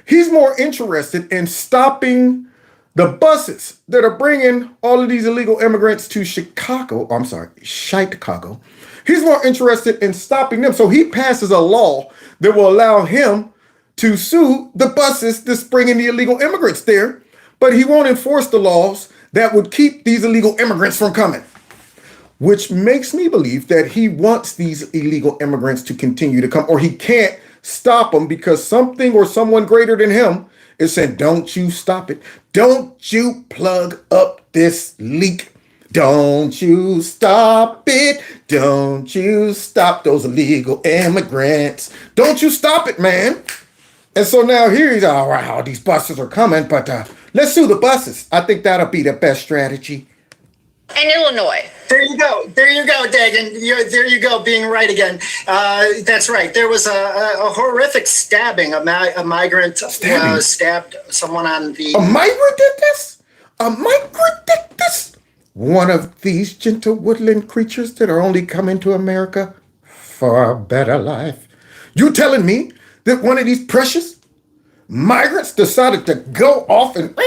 He's more interested in stopping the buses that are bringing all of these illegal immigrants to Chicago. I'm sorry, Chicago. He's more interested in stopping them. So he passes a law that will allow him to sue the buses that's bringing the illegal immigrants there, but he won't enforce the laws that would keep these illegal immigrants from coming, which makes me believe that he wants these illegal immigrants to continue to come, or he can't stop them because something or someone greater than him is saying, don't you stop it. Don't you plug up this leak. Don't you stop it. Don't you stop those illegal immigrants. Don't you stop it, man. And so now here he's, all right, all these buses are coming, but let's sue the buses. I think that'll be the best strategy. And Illinois. There you go, Dagan. There you go, being right again. That's right. There was a horrific stabbing. A migrant stabbed someone on the... A migrant did this? A migrant did this? One of these gentle woodland creatures that are only coming to America for a better life. You telling me that one of these precious migrants decided to go off and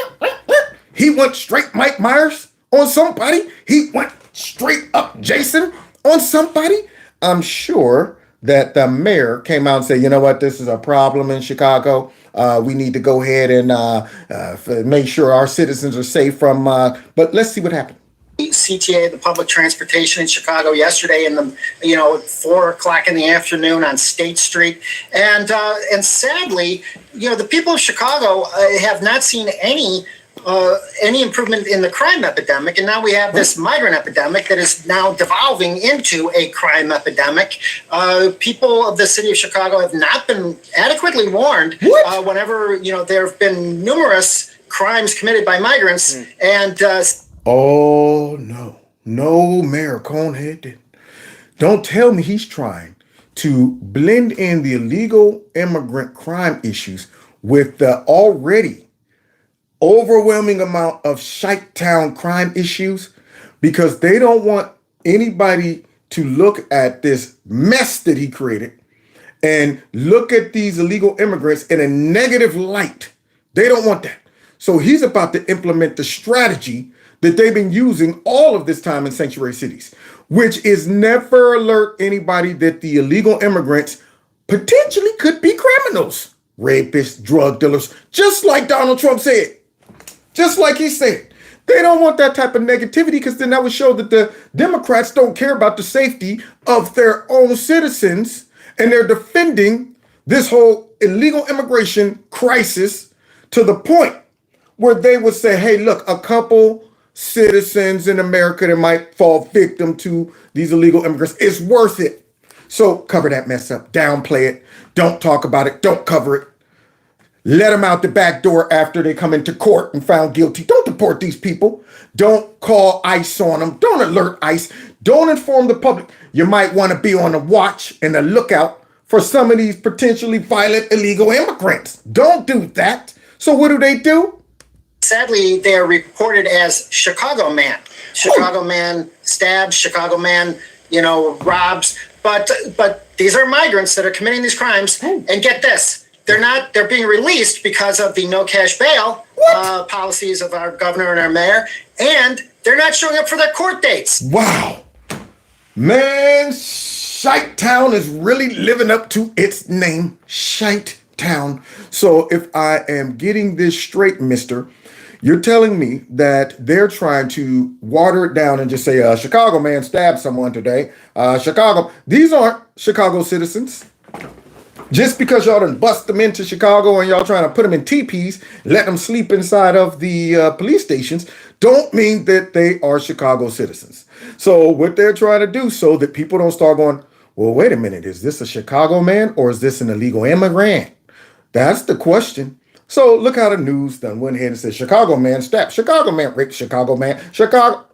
he went straight Mike Myers on somebody? He went straight up Jason on somebody? I'm sure that the mayor came out and said, you know what, this is a problem in Chicago. We need to go ahead and make sure our citizens are safe from, but let's see what happened. CTA, the public transportation in Chicago yesterday in the, 4 o'clock in the afternoon on State Street. And sadly, the people of Chicago have not seen any improvement in the crime epidemic. And now we have this migrant epidemic that is now devolving into a crime epidemic. People of the city of Chicago have not been adequately warned whenever, there have been numerous crimes committed by migrants. And oh, no, Mayor Conehead didn't. Don't tell me he's trying to blend in the illegal immigrant crime issues with the already overwhelming amount of Shite Town crime issues, because they don't want anybody to look at this mess that he created and look at these illegal immigrants in a negative light. They don't want that. So he's about to implement the strategy that they've been using all of this time in sanctuary cities, which is never alert anybody that the illegal immigrants potentially could be criminals, rapists, drug dealers, just like Donald Trump said. Just like he said. They don't want that type of negativity, because then that would show that the Democrats don't care about the safety of their own citizens, and they're defending this whole illegal immigration crisis to the point where they would say, hey, look, a couple citizens in America that might fall victim to these illegal immigrants, it's worth it. So cover that mess up, downplay it, don't talk about it, don't cover it. Let them out the back door after they come into court and found guilty. Don't deport these people. Don't call ICE on them. Don't alert ICE. Don't inform the public. You might want to be on the watch and the lookout for some of these potentially violent illegal immigrants. Don't do that. So what do? sadly, they are reported as Chicago man. Chicago man stabs, Chicago man, robs. But these are migrants that are committing these crimes. And get this, they're being released because of the no cash bail policies of our governor and our mayor. And they're not showing up for their court dates. Wow. Man, Shite Town is really living up to its name, Shite Town. So if I am getting this straight, mister, you're telling me that they're trying to water it down and just say, Chicago man stabbed someone today. Chicago. These aren't Chicago citizens. Just because y'all done bust them into Chicago and y'all trying to put them in teepees, let them sleep inside of the police stations, don't mean that they are Chicago citizens. So what they're trying to do so that people don't start going, well, wait a minute, is this a Chicago man or is this an illegal immigrant? That's the question. So look how the news done went ahead and said, Chicago man stabbed, Chicago man raped, Chicago man, Chicago.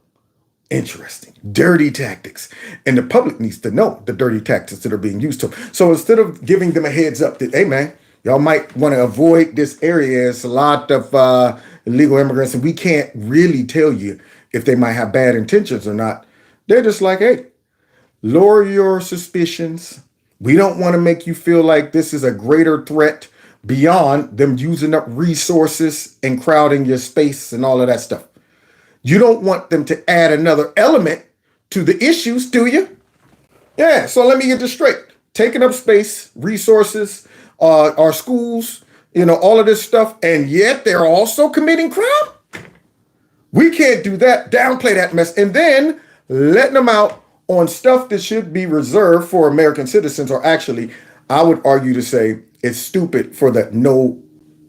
Interesting. Dirty tactics. And the public needs to know the dirty tactics that are being used to them. So instead of giving them a heads up that, hey, man, y'all might want to avoid this area. It's a lot of illegal immigrants, and we can't really tell you if they might have bad intentions or not. They're just like, hey, lower your suspicions. We don't want to make you feel like this is a greater threat beyond them using up resources and crowding your space and all of that stuff. You don't want them to add another element to the issues, do you? Yeah, so let me get this straight. Taking up space, resources, our schools, all of this stuff, and yet they're also committing crime? We can't do that, downplay that mess, and then letting them out on stuff that should be reserved for American citizens, or actually, I would argue to say it's stupid for the no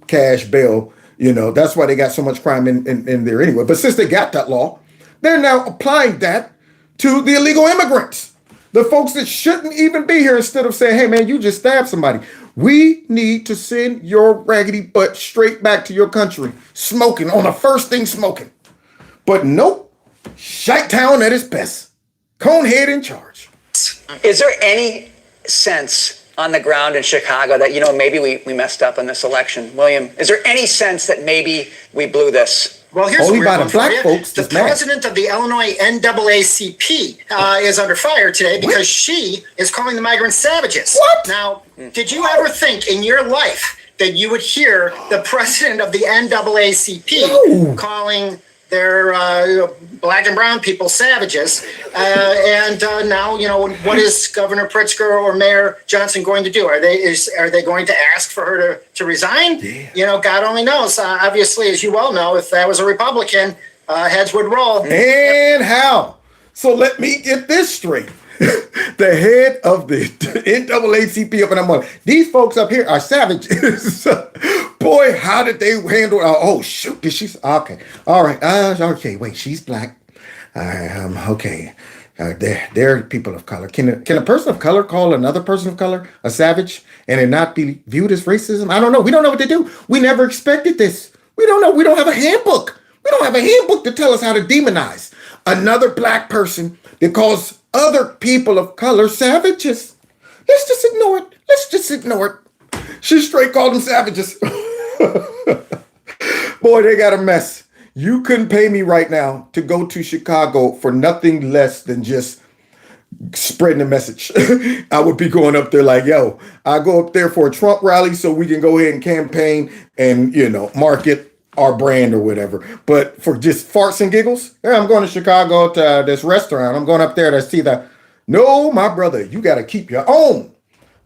cash bail. That's why they got so much crime in there anyway. But since they got that law, they're now applying that to the illegal immigrants, the folks that shouldn't even be here, instead of saying, hey, man, you just stabbed somebody. We need to send your raggedy butt straight back to your country, smoking on the first thing smoking. But nope, Shite Town at its best. Conehead in charge. Is there any sense on the ground in Chicago that, maybe we messed up in this election? William, is there any sense that maybe we blew this? Well, here's Only a weird by the one for black you. folks. The president of the Illinois NAACP is under fire today because she is calling the migrants savages. What? Now, did you ever think in your life that you would hear the president of the NAACP calling their black and brown people savages? And now, what is Governor Pritzker or Mayor Johnson going to do? Are they going to ask for her to resign? Yeah. God only knows. Obviously, as you well know, if that was a Republican, heads would roll. And how? So let me get this straight. The head of the NAACP up in that morning. These folks up here are savages. Boy, how did they handle? Oh shoot! Did she? Okay, all right. Okay, wait. She's black. Okay. They're people of color. Can a person of color call another person of color a savage and it not be viewed as racism? I don't know. We don't know what to do. We never expected this. We don't know. We don't have a handbook. We don't have a handbook to tell us how to demonize another black person that calls other people of color savages. Let's just ignore it. Let's just ignore it. She straight called them savages. Boy, they got a mess. You couldn't pay me right now to go to Chicago for nothing less than just spreading a message. I would be going up there like, yo, I go up there for a Trump rally so we can go ahead and campaign and, market our brand or whatever. But for just farts and giggles, yeah, I'm going to Chicago to this restaurant. I'm going up there to see no, my brother, you got to keep your own.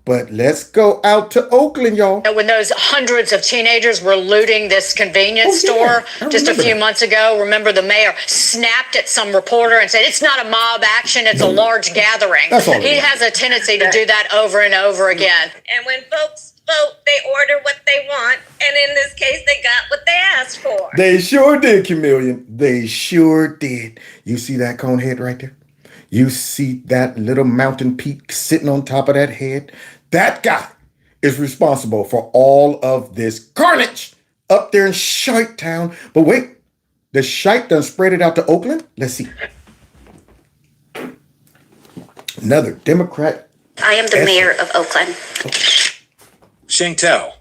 But let's go out to Oakland, y'all. When those hundreds of teenagers were looting this convenience store just a few months ago, remember the mayor snapped at some reporter and said, it's not a mob action, it's a large gathering. He has a tendency to do that over and over again. And when folks vote, they order what they want. And in this case, they got what they asked for. They sure did, Chameleon. They sure did. You see that cone head right there? You see that little mountain peak sitting on top of that head? That guy is responsible for all of this carnage up there in Shite Town. But wait, the shite done spread it out to Oakland? Let's see. Another Democrat. I am the mayor of Oakland. Shing Tao,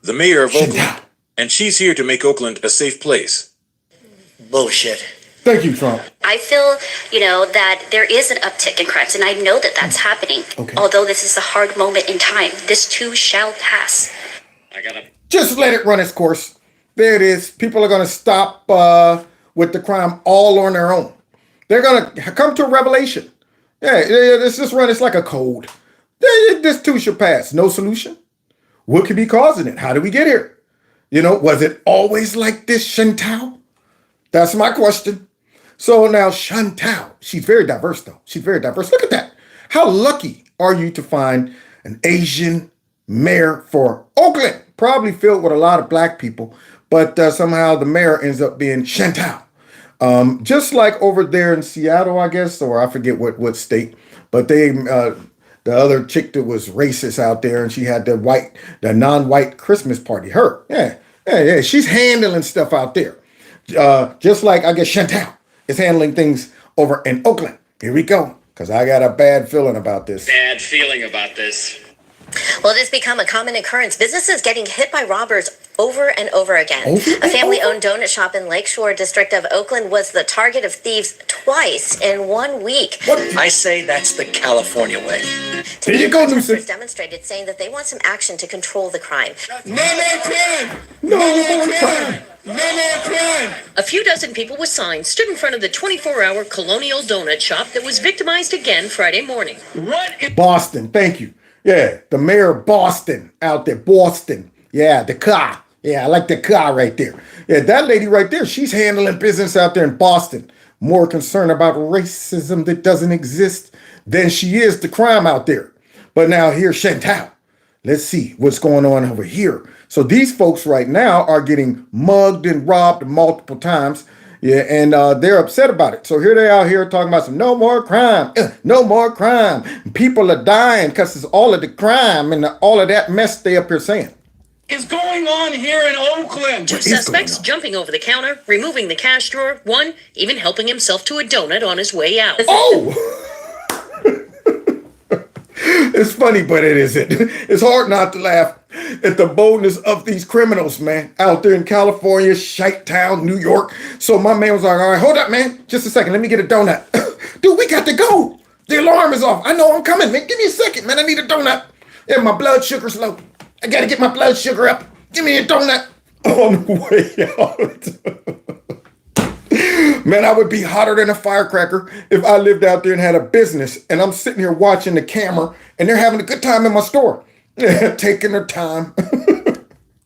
the mayor of Oakland, and she's here to make Oakland a safe place. Bullshit. Thank you, Trump. I feel, that there is an uptick in crimes, and I know that that's happening. Okay. Although this is a hard moment in time, this too shall pass. Just let it run its course. There it is. People are going to stop with the crime all on their own. They're going to come to a revelation. Yeah, it's just run. It's like a code. This too shall pass. No solution. What could be causing it? How did we get here? Was it always like this, Chantal? That's my question. So now Chantal, she's very diverse though. She's very diverse. Look at that. How lucky are you to find an Asian mayor for Oakland? Probably filled with a lot of black people, but somehow the mayor ends up being Chantal. Just like over there in Seattle, I guess, or I forget what state, but the other chick that was racist out there, and she had the non-white Christmas party. Her, yeah, she's handling stuff out there. Just like I guess Chantal is handling things over in Oakland. Here we go, because I got a bad feeling about this. Will this become a common occurrence? Businesses getting hit by robbers over and over again. A family-owned donut shop in Lakeshore District of Oakland was the target of thieves twice in 1 week. I say that's the California way. There you go, Lucy. Demonstrated saying that they want some action to control the crime. No more crime! No more crime! No more crime! A few dozen people with signs stood in front of the 24-hour Colonial Donut shop that was victimized again Friday morning. Boston, thank you. Yeah, the mayor of Boston out there. Boston. Yeah, the car. Yeah, I like the car right there. Yeah, that lady right there, she's handling business out there in Boston. More concerned about racism that doesn't exist than she is the crime out there. But now here's Chantal. Let's see what's going on over here. So these folks right now are getting mugged and robbed multiple times. Yeah, and they're upset about it. So here they are here talking about some no more crime, no more crime. People are dying because it's all of the crime and all of that mess they up here saying. Is going on here in Oakland? Two suspects jumping over the counter, removing the cash drawer, one even helping himself to a donut on his way out. Oh! It's funny, but it isn't. It's hard not to laugh at the boldness of these criminals, man, out there in California, Shitetown, New York. So my man was like, all right, hold up, man. Just a second. Let me get a donut. Dude, we got to go. The alarm is off. I know I'm coming, man. Give me a second, man. I need a donut. Yeah, my blood sugar's low. I got to get my blood sugar up. Give me a donut. On the way out. Man, I would be hotter than a firecracker if I lived out there and had a business and I'm sitting here watching the camera and they're having a good time in my store. Taking their time.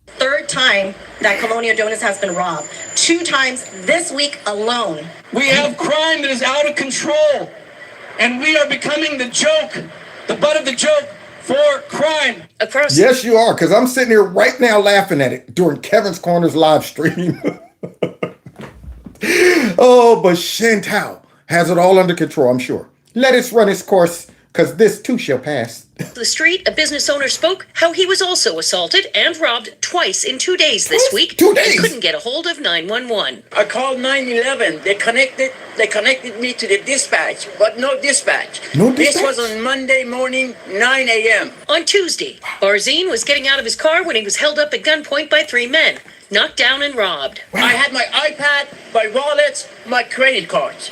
Third time that Colonial Donuts has been robbed. 2 times this week alone. We have crime that is out of control, and we are becoming the joke, the butt of the joke for crime. Yes, you are, because I'm sitting here right now laughing at it during Kevin's Corner's live stream. Oh, but Chantal has it all under control, I'm sure. Let it run its course, because this too shall pass. The street, a business owner spoke how he was also assaulted and robbed twice in 2 days this week. 2 days? And couldn't get a hold of 911. I called 911. They connected me to the dispatch, but no dispatch. No This dispatch? was on Monday morning, 9 a.m. On Tuesday, Barzine was getting out of his car when he was held up at gunpoint by 3 men, knocked down and robbed. I had my iPad, my wallets, my credit cards.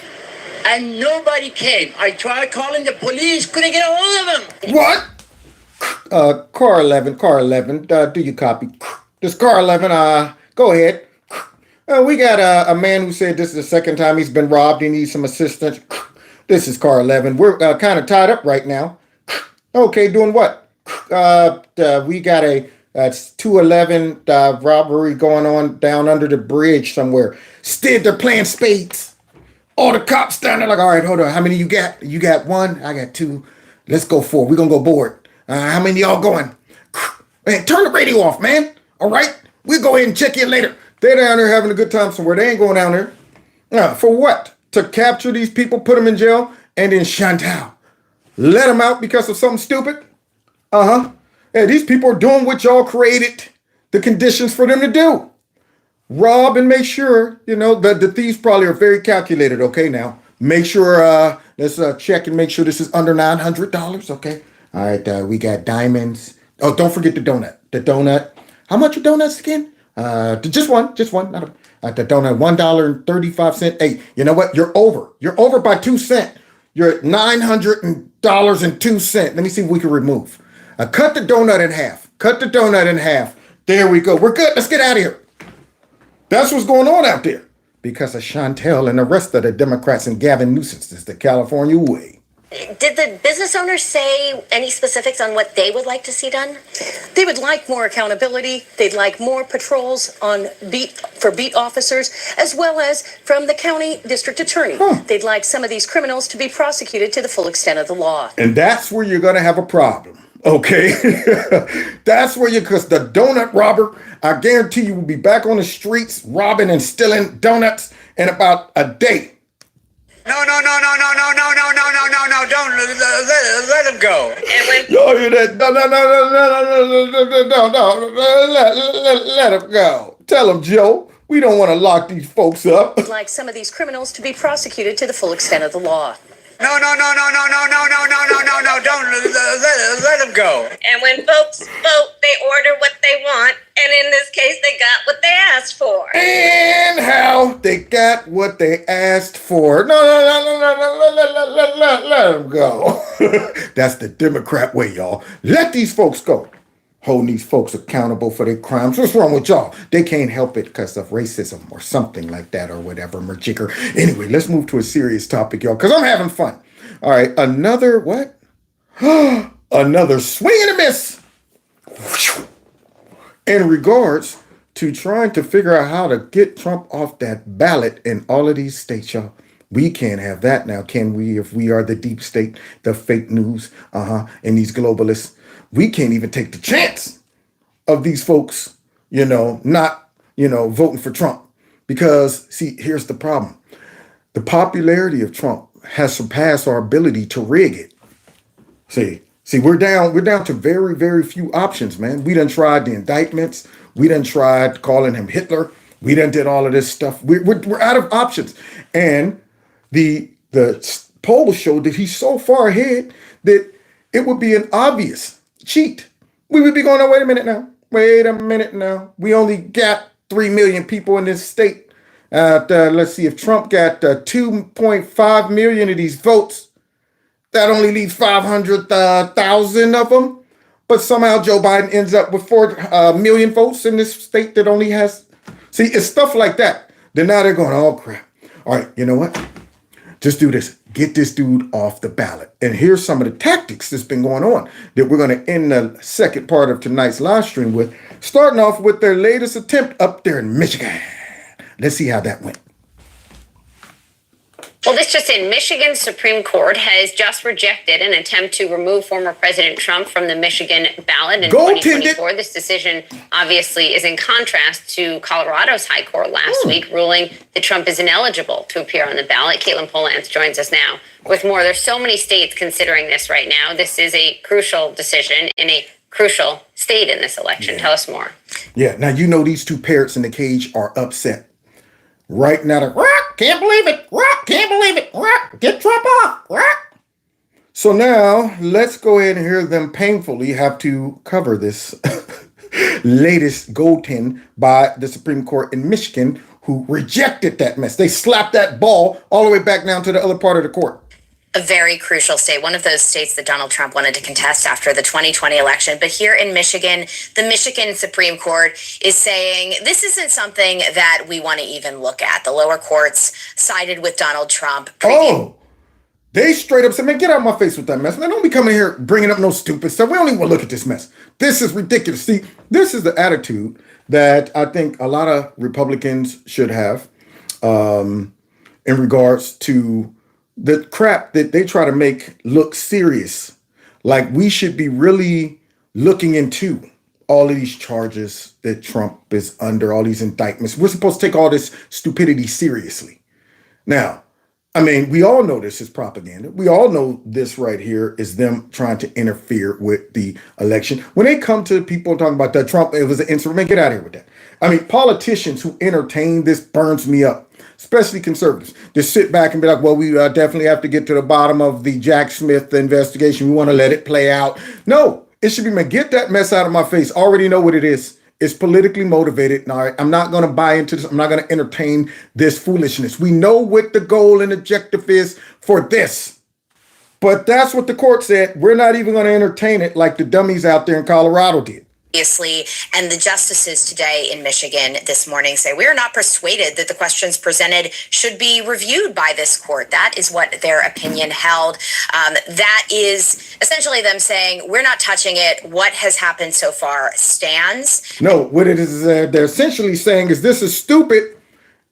And nobody came. I tried calling the police, couldn't get a hold of them. What? Car 11, do you copy? This car 11, go ahead. We got a man who said this is the second time he's been robbed. He needs some assistance. This is car 11. We're kind of tied up right now. Okay, doing what? We got a 211 robbery going on down under the bridge somewhere. Still, they're playing spades. All the cops down there like, all right, hold on. How many you got? You got 1? I got 2. Let's go 4. We're going to go board. How many y'all going? Man, turn the radio off, man. All right? We'll go ahead and check in later. They're down there having a good time somewhere. They ain't going down there. For what? To capture these people, put them in jail, and then Chantal let them out because of something stupid? Yeah, these people are doing what y'all created the conditions for them to do. Rob and make sure, the thieves probably are very calculated, okay, now. Make sure, let's check and make sure this is under $900, okay? All right, we got diamonds. Oh, don't forget the donut. The donut. How much are donuts again? Just one, not the donut, $1.35. Hey, you know what? You're over by 2 cents. You're at $900.02. Let me see if we can remove. Cut the donut in half. There we go. We're good. Let's get out of here. That's what's going on out there. Because of Chantel and the rest of the Democrats and Gavin Newsom's, is the California way. Did the business owners say any specifics on what they would like to see done? They would like more accountability. They'd like more patrols on beat officers, as well as from the county district attorney. They'd like some of these criminals to be prosecuted to the full extent of the law. And that's where you're going to have a problem. Okay? That's where because the donut robber, I guarantee you will be back on the streets robbing and stealing donuts in about a day. No, don't let him go. No, let him go. Tell him, Joe, we don't want to lock these folks up. They'd like some of these criminals to be prosecuted to the full extent of the law. No, don't let him go. And when folks vote, they order what they want, and in this case, they got what they asked for. And how they got what they asked for. No, let them go. That's the Democrat way, y'all. Let these folks go. Holding these folks accountable for their crimes. What's wrong with y'all? They can't help it because of racism or something like that or whatever, Merjicker. Anyway, let's move to a serious topic, y'all, because I'm having fun. All right, another what? Another swing and a miss. In regards to trying to figure out how to get Trump off that ballot in all of these states, y'all. We can't have that now, can we? If we are the deep state, the fake news, and these globalists. We can't even take the chance of these folks, not, voting for Trump. Because, see, here's the problem. The popularity of Trump has surpassed our ability to rig it. See, we're down to very, very few options, man. We done tried the indictments. We done tried calling him Hitler. We done did all of this stuff. We're out of options. And the polls showed that he's so far ahead that it would be an obvious cheat. We would be going, oh, wait a minute now. We only got 3 million people in this state. Let's see, if Trump got 2.5 million of these votes, that only leaves 500,000 of them. But somehow Joe Biden ends up with 4 million votes in this state that only has. See, it's stuff like that. Then now they're going, oh, crap. All right, you know what? Just do this. Get this dude off the ballot. And here's some of the tactics that's been going on that we're going to end the second part of tonight's live stream with, starting off with their latest attempt up there in Michigan. Let's see how that went. Well, this just in, Michigan's Supreme Court has just rejected an attempt to remove former President Trump from the Michigan ballot in 2024. This decision obviously is in contrast to Colorado's High Court last week ruling that Trump is ineligible to appear on the ballot. Caitlin Polance joins us now with more. There's so many states considering this right now. This is a crucial decision in a crucial state in this election. Tell us more. Yeah, now these two parrots in the cage are upset. Right now, can't believe it. Get Trump off. So now let's go ahead and hear them painfully have to cover this latest goaltend by the Supreme Court in Michigan, who rejected that mess. They slapped that ball all the way back down to the other part of the court. A very crucial state, one of those states that Donald Trump wanted to contest after the 2020 election. But here in Michigan, the Michigan Supreme Court is saying this isn't something that we want to even look at. The lower courts sided with Donald Trump. They straight up said, man, get out of my face with that mess. Man, don't be coming here bringing up no stupid stuff. We don't even want to look at this mess. This is ridiculous. See, this is the attitude that I think a lot of Republicans should have in regards to the crap that they try to make look serious. Like we should be really looking into all of these charges that Trump is under, all these indictments. We're supposed to take all this stupidity seriously. Now, I mean, we all know this is propaganda. We all know this right here is them trying to interfere with the election. When they come to people talking about that Trump, it was an incident, man, get out of here with that. I mean, politicians who entertain this burns me up, especially conservatives. Just sit back and be like, well, we definitely have to get to the bottom of the Jack Smith investigation. We want to let it play out. No, it should be, man, get that mess out of my face. Already know what it is. is politically motivated. All right, I'm not going to buy into this. I'm not going to entertain this foolishness. We know what the goal and objective is for this. But that's what the court said. We're not even going to entertain it like the dummies out there in Colorado did. Obviously, and the justices today in Michigan this morning say we are not persuaded that the questions presented should be reviewed by this court. That is what their opinion held. That is essentially them saying we're not touching it. What has happened so far stands. No, what it is they're essentially saying is this is stupid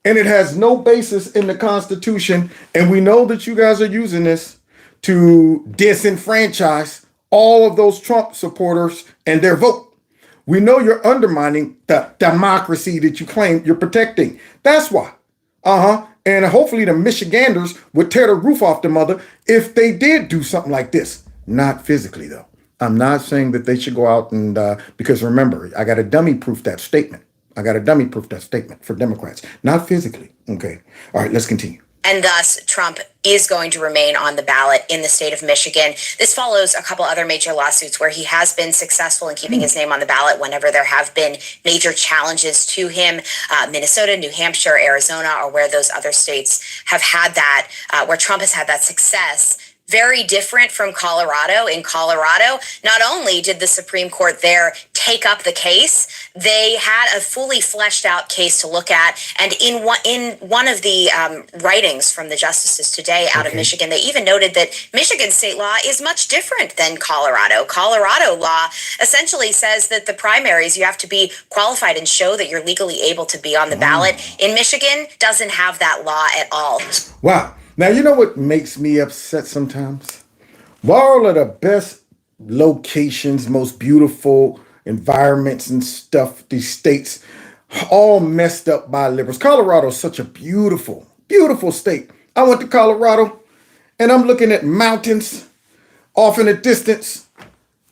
and it has no basis in the Constitution. And we know that you guys are using this to disenfranchise all of those Trump supporters and their vote. We know you're undermining the democracy that you claim you're protecting. That's why. And hopefully the Michiganders would tear the roof off the mother if they did do something like this. Not physically, though. I'm not saying that they should go out and, because remember, I got to dummy proof that statement. For Democrats. Not physically. Okay. All right, let's continue. And thus, Trump is going to remain on the ballot in the state of Michigan. This follows a couple other major lawsuits where he has been successful in keeping his name on the ballot whenever there have been major challenges to him. Minnesota, New Hampshire, Arizona, or where those other states have had that, where Trump has had that success. Very different from Colorado. In Colorado, not only did the Supreme Court there take up the case, they had a fully fleshed out case to look at. And in one of the writings from the justices today out of Michigan, they even noted that Michigan state law is much different than Colorado. Colorado law essentially says that the primaries, you have to be qualified and show that you're legally able to be on the ballot. In Michigan, doesn't have that law at all. Wow. Now, you know what makes me upset sometimes? All of the best locations, most beautiful environments and stuff, these states, all messed up by liberals. Colorado is such a beautiful, beautiful state. I went to Colorado and I'm looking at mountains off in the distance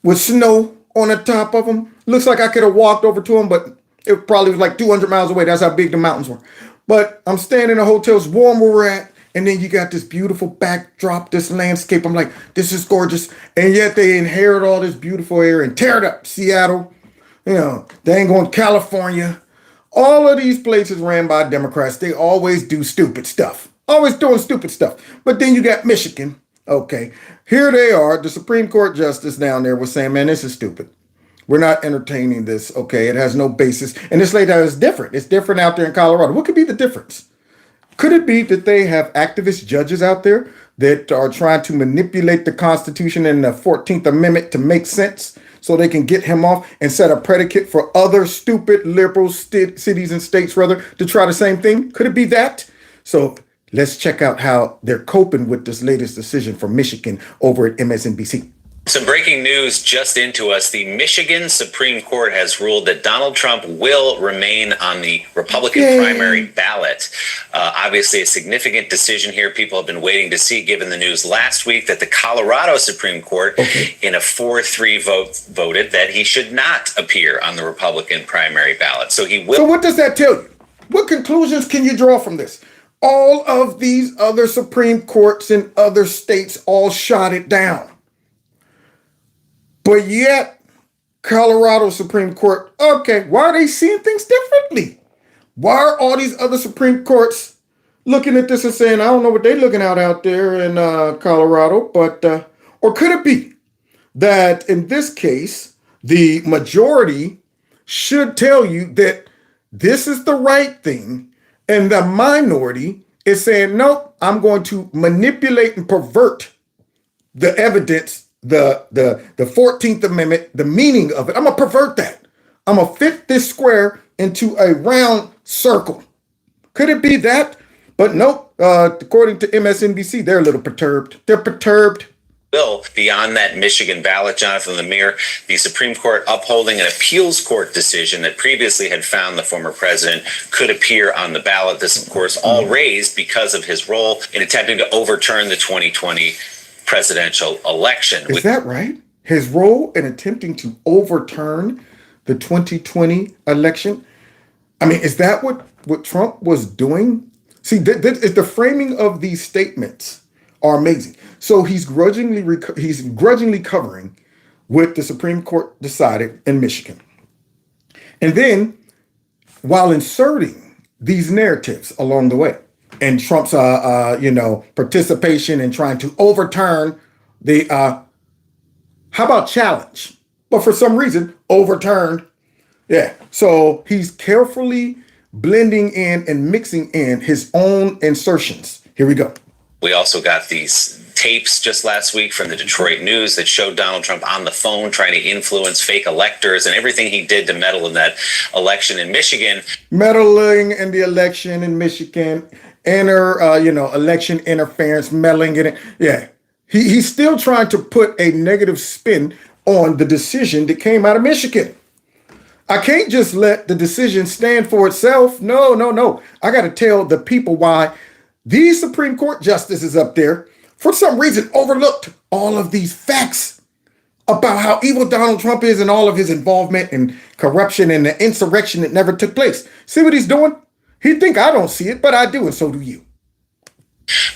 with snow on the top of them. Looks like I could have walked over to them, but it probably was like 200 miles away. That's how big the mountains were. But I'm staying in a hotel, it's warm where we're at. And then you got this beautiful backdrop, this landscape. I'm like, this is gorgeous. And yet they inherit all this beautiful air and tear it up. Seattle, they ain't going to California. All of these places ran by Democrats. They always do stupid stuff. Always doing stupid stuff. But then you got Michigan. Okay, here they are. The Supreme Court justice down there was saying, man, this is stupid. We're not entertaining this. Okay, it has no basis. And this lady is different. It's different out there in Colorado. What could be the difference? Could it be that they have activist judges out there that are trying to manipulate the Constitution and the 14th Amendment to make sense so they can get him off and set a predicate for other stupid liberal cities and states, rather, to try the same thing? Could it be that? So let's check out how they're coping with this latest decision from Michigan over at MSNBC. Some breaking news just into us. The Michigan Supreme Court has ruled that Donald Trump will remain on the Republican primary ballot. Obviously, a significant decision here. People have been waiting to see, given the news last week that the Colorado Supreme Court, in a 4-3 vote, voted that he should not appear on the Republican primary ballot. So he will. So what does that tell you? What conclusions can you draw from this? All of these other Supreme Courts in other states all shot it down. But yet, Colorado Supreme Court, okay, why are they seeing things differently? Why are all these other Supreme Courts looking at this and saying, I don't know what they're looking at out there in Colorado, but, or could it be that in this case, the majority should tell you that this is the right thing, and the minority is saying, nope, I'm going to manipulate and pervert the evidence, the 14th Amendment, the meaning of it. I'm going to pervert that. I'm going to fit this square into a round circle. Could it be that? But nope, according to MSNBC, they're a little perturbed. They're perturbed. Bill, beyond that Michigan ballot, Jonathan Lemire, the Supreme Court upholding an appeals court decision that previously had found the former president could appear on the ballot. This, of course, all raised because of his role in attempting to overturn the 2020 presidential election. Is that right? His role in attempting to overturn the 2020 election? I mean, is that what Trump was doing? See, the framing of these statements are amazing. So he's grudgingly covering what the Supreme Court decided in Michigan. And then while inserting these narratives along the way and Trump's, participation in trying to overturn the, how about challenge? But for some reason, overturned. Yeah. So he's carefully blending in and mixing in his own insertions. Here we go. We also got these tapes just last week from the Detroit News that showed Donald Trump on the phone trying to influence fake electors and everything he did to meddle in that election in Michigan. Meddling in the election in Michigan, election interference, meddling in it. Yeah. He's still trying to put a negative spin on the decision that came out of Michigan. I can't just let the decision stand for itself. No. I got to tell the people why these Supreme Court justices up there, for some reason, overlooked all of these facts about how evil Donald Trump is and all of his involvement and corruption and the insurrection that never took place. See what he's doing? He think I don't see it, but I do, and so do you.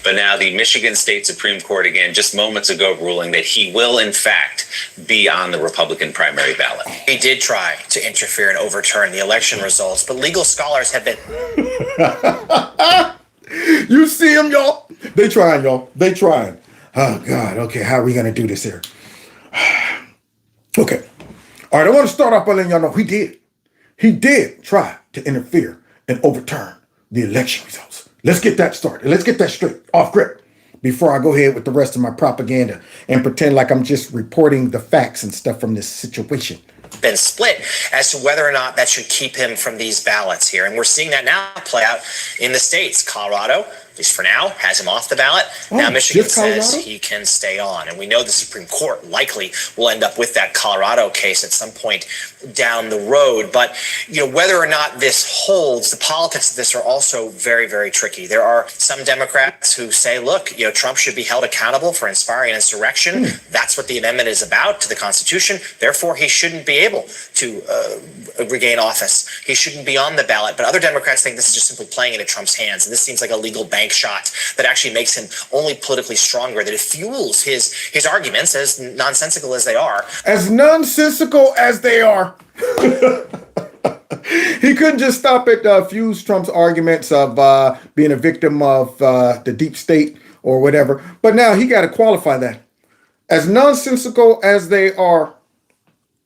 But now the Michigan State Supreme Court, again, just moments ago, ruling that he will, in fact, be on the Republican primary ballot. He did try to interfere and overturn the election results, but legal scholars have been... You see them, y'all? They trying, y'all. They trying. Oh, God. Okay, how are we going to do this here? Okay. All right, I want to start off by letting y'all know he did. He did try to interfere and overturn the election results. Let's get that started. Let's get that straight, off grip, before I go ahead with the rest of my propaganda and pretend like I'm just reporting the facts and stuff from this situation. Been split as to whether or not that should keep him from these ballots here. And we're seeing that now play out in the states. Colorado, at least for now, has him off the ballot. Now Michigan says he can stay on. And we know the Supreme Court likely will end up with that Colorado case at some point down the road. But, whether or not this holds, the politics of this are also very, very tricky. There are some Democrats who say, look, Trump should be held accountable for inspiring an insurrection. That's what the amendment is about to the Constitution. Therefore, he shouldn't be able to regain office. He shouldn't be on the ballot. But other Democrats think this is just simply playing into Trump's hands. And this seems like a legal bank shot that actually makes him only politically stronger, that it fuels his arguments, as nonsensical as they are. As nonsensical as they are. He couldn't just stop at fuse Trump's arguments of being a victim of the deep state or whatever. But now he got to qualify that. As nonsensical as they are,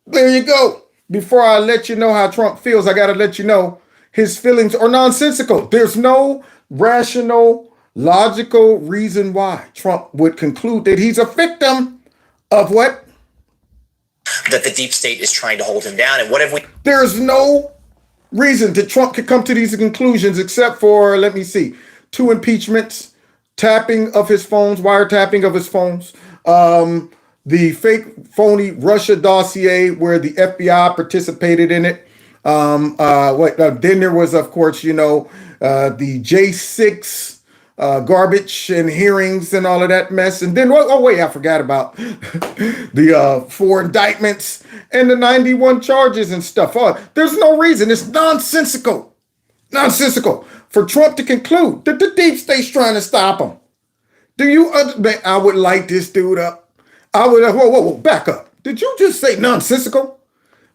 there you go. Before I let you know how Trump feels, I got to let you know his feelings are nonsensical. There's no rational, logical reason why Trump would conclude that he's a victim of what? That the deep state is trying to hold him down. And what have we... There's no reason that Trump could come to these conclusions except for, let me see, 2 impeachments, tapping of his phones, wiretapping of his phones, the fake, phony Russia dossier where the FBI participated in it. Then there was, of course, the J6 garbage and hearings and all of that mess. And then, I forgot about the 4 indictments and the 91 charges and stuff. There's no reason. It's nonsensical for Trump to conclude that the deep state's trying to stop him. Do you understand? I would light this dude up. I would, whoa, back up. Did you just say nonsensical?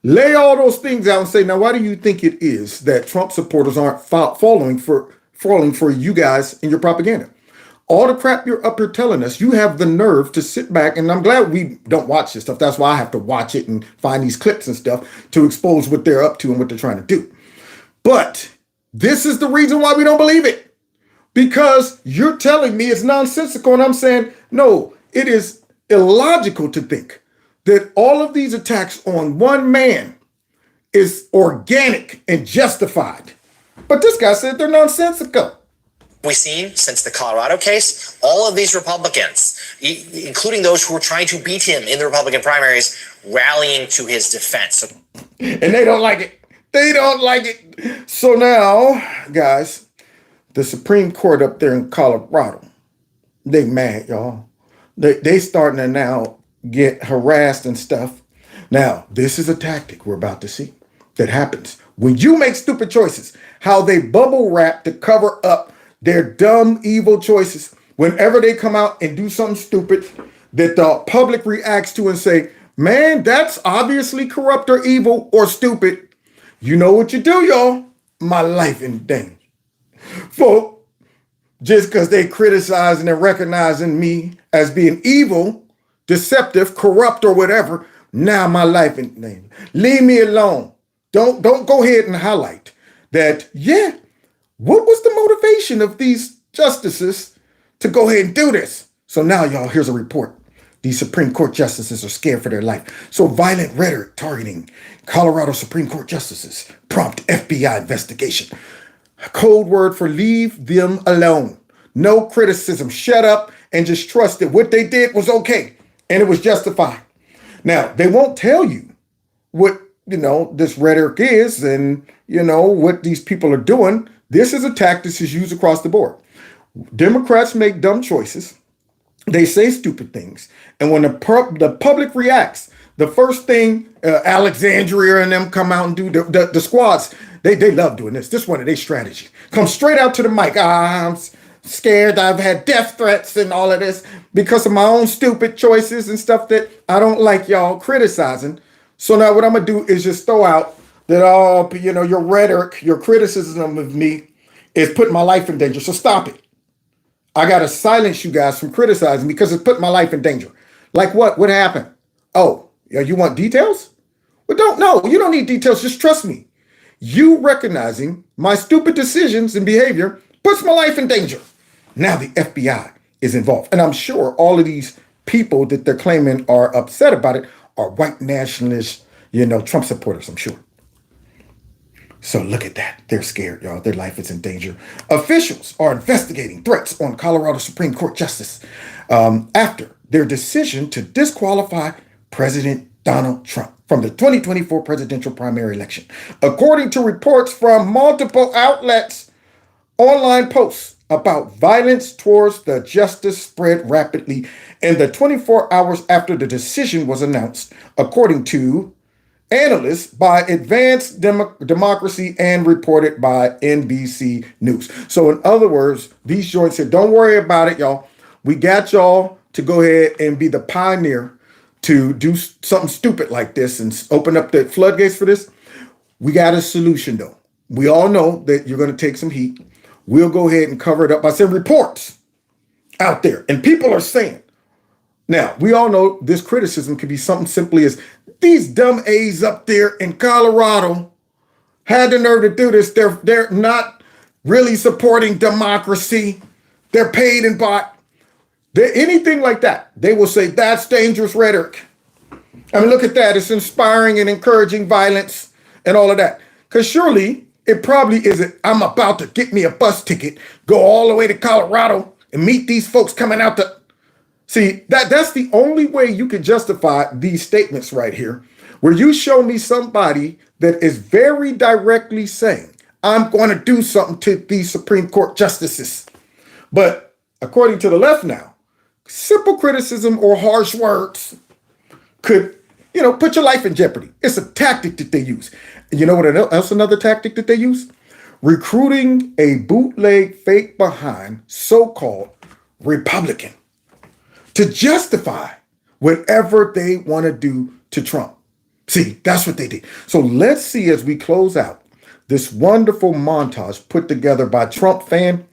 Lay all those things out and say, now, why do you think it is that Trump supporters aren't falling for you guys in your propaganda? All the crap you're up here telling us, you have the nerve to sit back, and I'm glad we don't watch this stuff. That's why I have to watch it and find these clips and stuff to expose what they're up to and what they're trying to do. But this is the reason why we don't believe it. Because you're telling me it's nonsensical, and I'm saying, no, it is illogical to think that all of these attacks on one man is organic and justified. But this guy said they're nonsensical. We've seen since the Colorado case, all of these Republicans, including those who were trying to beat him in the Republican primaries, rallying to his defense. And they don't like it. They don't like it. So now, guys, the Supreme Court up there in Colorado, they mad, y'all. They starting to now get harassed and stuff. Now, this is a tactic we're about to see that happens when you make stupid choices, how they bubble wrap to cover up their dumb, evil choices. Whenever they come out and do something stupid that the public reacts to and say, man, that's obviously corrupt or evil or stupid. You know what you do, y'all? My life in danger. For just because they criticizing and recognizing me as being evil, deceptive, corrupt, or whatever, now my life in danger. Leave me alone. Don't go ahead and highlight that, yeah, what was the motivation of these justices to go ahead and do this? So now, y'all, here's a report. These Supreme Court justices are scared for their life. So violent rhetoric targeting Colorado Supreme Court justices prompt FBI investigation. A code word for leave them alone. No criticism. Shut up and just trust that what they did was okay and it was justified. Now, they won't tell you what, this rhetoric is and, what these people are doing. This is a tactic that's used across the board. Democrats make dumb choices. They say stupid things. And when the public reacts, the first thing Alexandria and them come out and do, the squads, they love doing this. This is one of their strategies. Come straight out to the mic. I'm scared. I've had death threats and all of this because of my own stupid choices and stuff that I don't like y'all criticizing. So now what I'm going to do is just throw out that, your rhetoric, your criticism of me is putting my life in danger. So stop it. I got to silence you guys from criticizing because it's put my life in danger. Like what? What happened? Oh, yeah, you want details? Well, you don't need details. Just trust me. You recognizing my stupid decisions and behavior puts my life in danger. Now the FBI is involved. And I'm sure all of these people that they're claiming are upset about it are white nationalist, Trump supporters, I'm sure. So look at that. They're scared, y'all. Their life is in danger. Officials are investigating threats on Colorado Supreme Court justice after their decision to disqualify President Donald Trump from the 2024 presidential primary election. According to reports from multiple outlets, online posts about violence towards the justice spread rapidly in the 24 hours after the decision was announced, according to analysts by Advanced Democracy and reported by NBC News. So in other words, these joints said, don't worry about it, y'all. We got y'all to go ahead and be the pioneer to do something stupid like this and open up the floodgates for this. We got a solution, though. We all know that you're going to take some heat. We'll go ahead and cover it up by some reports out there. And people are saying, now, we all know this criticism could be something simply as these dumb A's up there in Colorado had the nerve to do this. They're not really supporting democracy. They're paid and bought. Anything like that, they will say that's dangerous rhetoric. I mean, look at that. It's inspiring and encouraging violence and all of that. Because surely it probably isn't, I'm about to get me a bus ticket, go all the way to Colorado and meet these folks coming out to... See, that's the only way you can justify these statements right here, where you show me somebody that is very directly saying, I'm going to do something to these Supreme Court justices. But according to the left now, simple criticism or harsh words could, put your life in jeopardy. It's a tactic that they use. And you know what else another tactic that they use? Recruiting a bootleg fake behind so-called Republican to justify whatever they want to do to Trump. See, that's what they did. So let's see as we close out this wonderful montage put together by Trump fan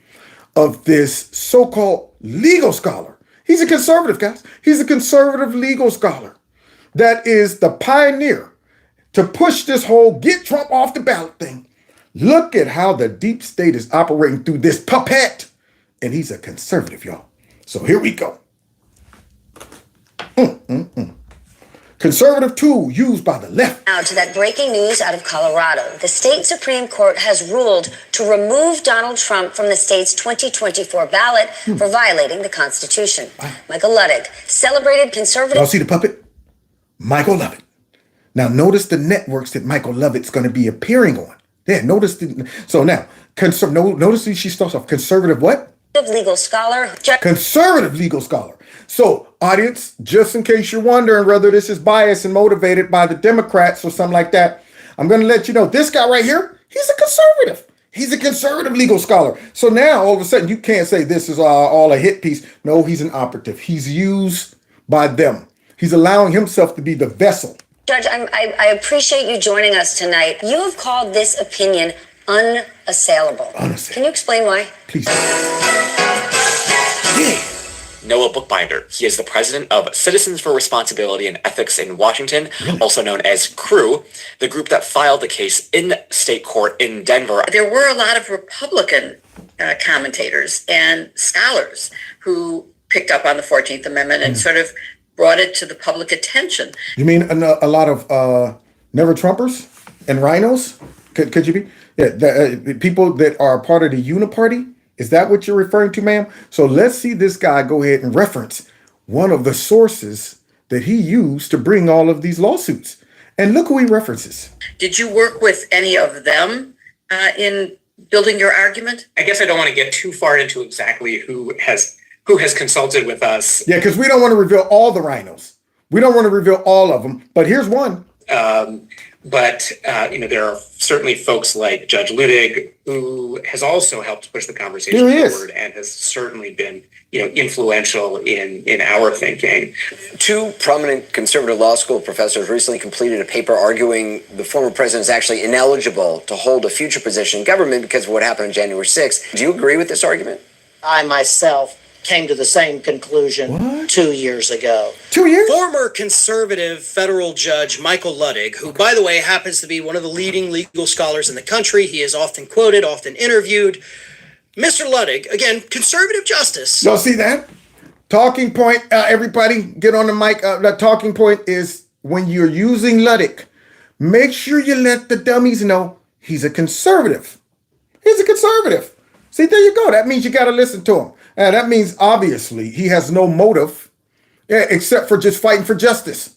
of this so-called legal scholar. He's a conservative, guys. He's a conservative legal scholar that is the pioneer to push this whole get Trump off the ballot thing. Look at how the deep state is operating through this puppet. And he's a conservative, y'all. So here we go. Conservative tool used by the left. Now to that breaking news out of Colorado. The state Supreme Court has ruled to remove Donald Trump from the state's 2024 ballot for violating the Constitution. Wow. Michael Ludwig, celebrated conservative... Y'all see the puppet? Michael Lovett. Now notice the networks that Michael Lovett's going to be appearing on. Yeah, notice so now, notice she starts off conservative what? Legal scholar. Conservative legal scholar. So, audience, just in case you're wondering whether this is biased and motivated by the Democrats or something like that, I'm going to let you know this guy right here, he's a conservative. He's a conservative legal scholar. So now, all of a sudden, you can't say this is all a hit piece. No, he's an operative. He's used by them. He's allowing himself to be the vessel. Judge, I appreciate you joining us tonight. You have called this opinion unassailable. Can you explain why? Please. Noah Bookbinder. He is the president of Citizens for Responsibility and Ethics in Washington, also known as CREW, the group that filed the case in state court in Denver. There were a lot of Republican commentators and scholars who picked up on the 14th Amendment and sort of brought it to the public attention. You mean a lot of never Trumpers and rhinos? Could you be? Yeah, people that are part of the Uniparty? Is that what you're referring to, ma'am? So let's see this guy go ahead and reference one of the sources that he used to bring all of these lawsuits. And look who he references. Did you work with any of them in building your argument? I guess I don't want to get too far into exactly who has consulted with us. Yeah, because we don't want to reveal all the rhinos. We don't want to reveal all of them. But here's one. But there are certainly folks like Judge Luttig, who has also helped push the conversation forward and has certainly been, influential in our thinking. Two prominent conservative law school professors recently completed a paper arguing the former president is actually ineligible to hold a future position in government because of what happened on January 6th. Do you agree with this argument? I myself came to the same conclusion 2 years ago. 2 years? Former conservative federal judge Michael Luttig, who, by the way, happens to be one of the leading legal scholars in the country. He is often quoted, often interviewed. Mr. Luttig, again, conservative justice. Y'all see that? Talking point, everybody get on the mic. The talking point is when you're using Luttig, make sure you let the dummies know he's a conservative. He's a conservative. See, there you go. That means you got to listen to him. That means obviously he has no motive except for just fighting for justice.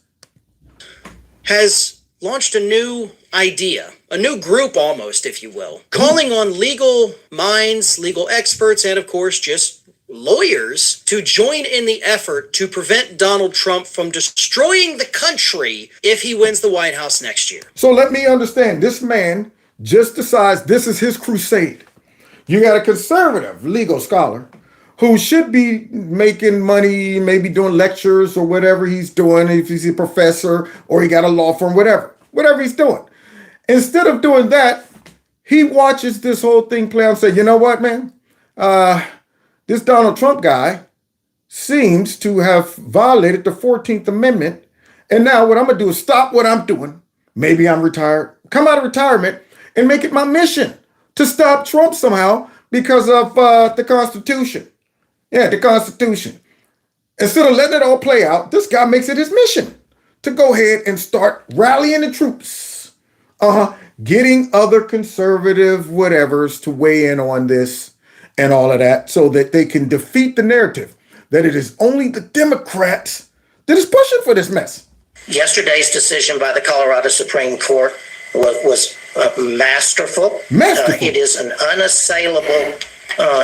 Has launched a new idea, a new group almost, if you will, calling on legal minds, legal experts, and of course just lawyers to join in the effort to prevent Donald Trump from destroying the country if he wins the White House next year. So let me understand, this man just decides this is his crusade. You got a conservative legal scholar who should be making money, maybe doing lectures or whatever he's doing, if he's a professor or he got a law firm, whatever he's doing. Instead of doing that, he watches this whole thing play out and say, you know what, man? This Donald Trump guy seems to have violated the 14th Amendment. And now what I'm going to do is stop what I'm doing. Maybe I'm retired, come out of retirement and make it my mission to stop Trump somehow because of the Constitution. Yeah, the Constitution. Instead of letting it all play out, this guy makes it his mission to go ahead and start rallying the troops. Getting other conservative whatevers to weigh in on this and all of that so that they can defeat the narrative that it is only the Democrats that is pushing for this mess. Yesterday's decision by the Colorado Supreme Court was masterful. It is an unassailable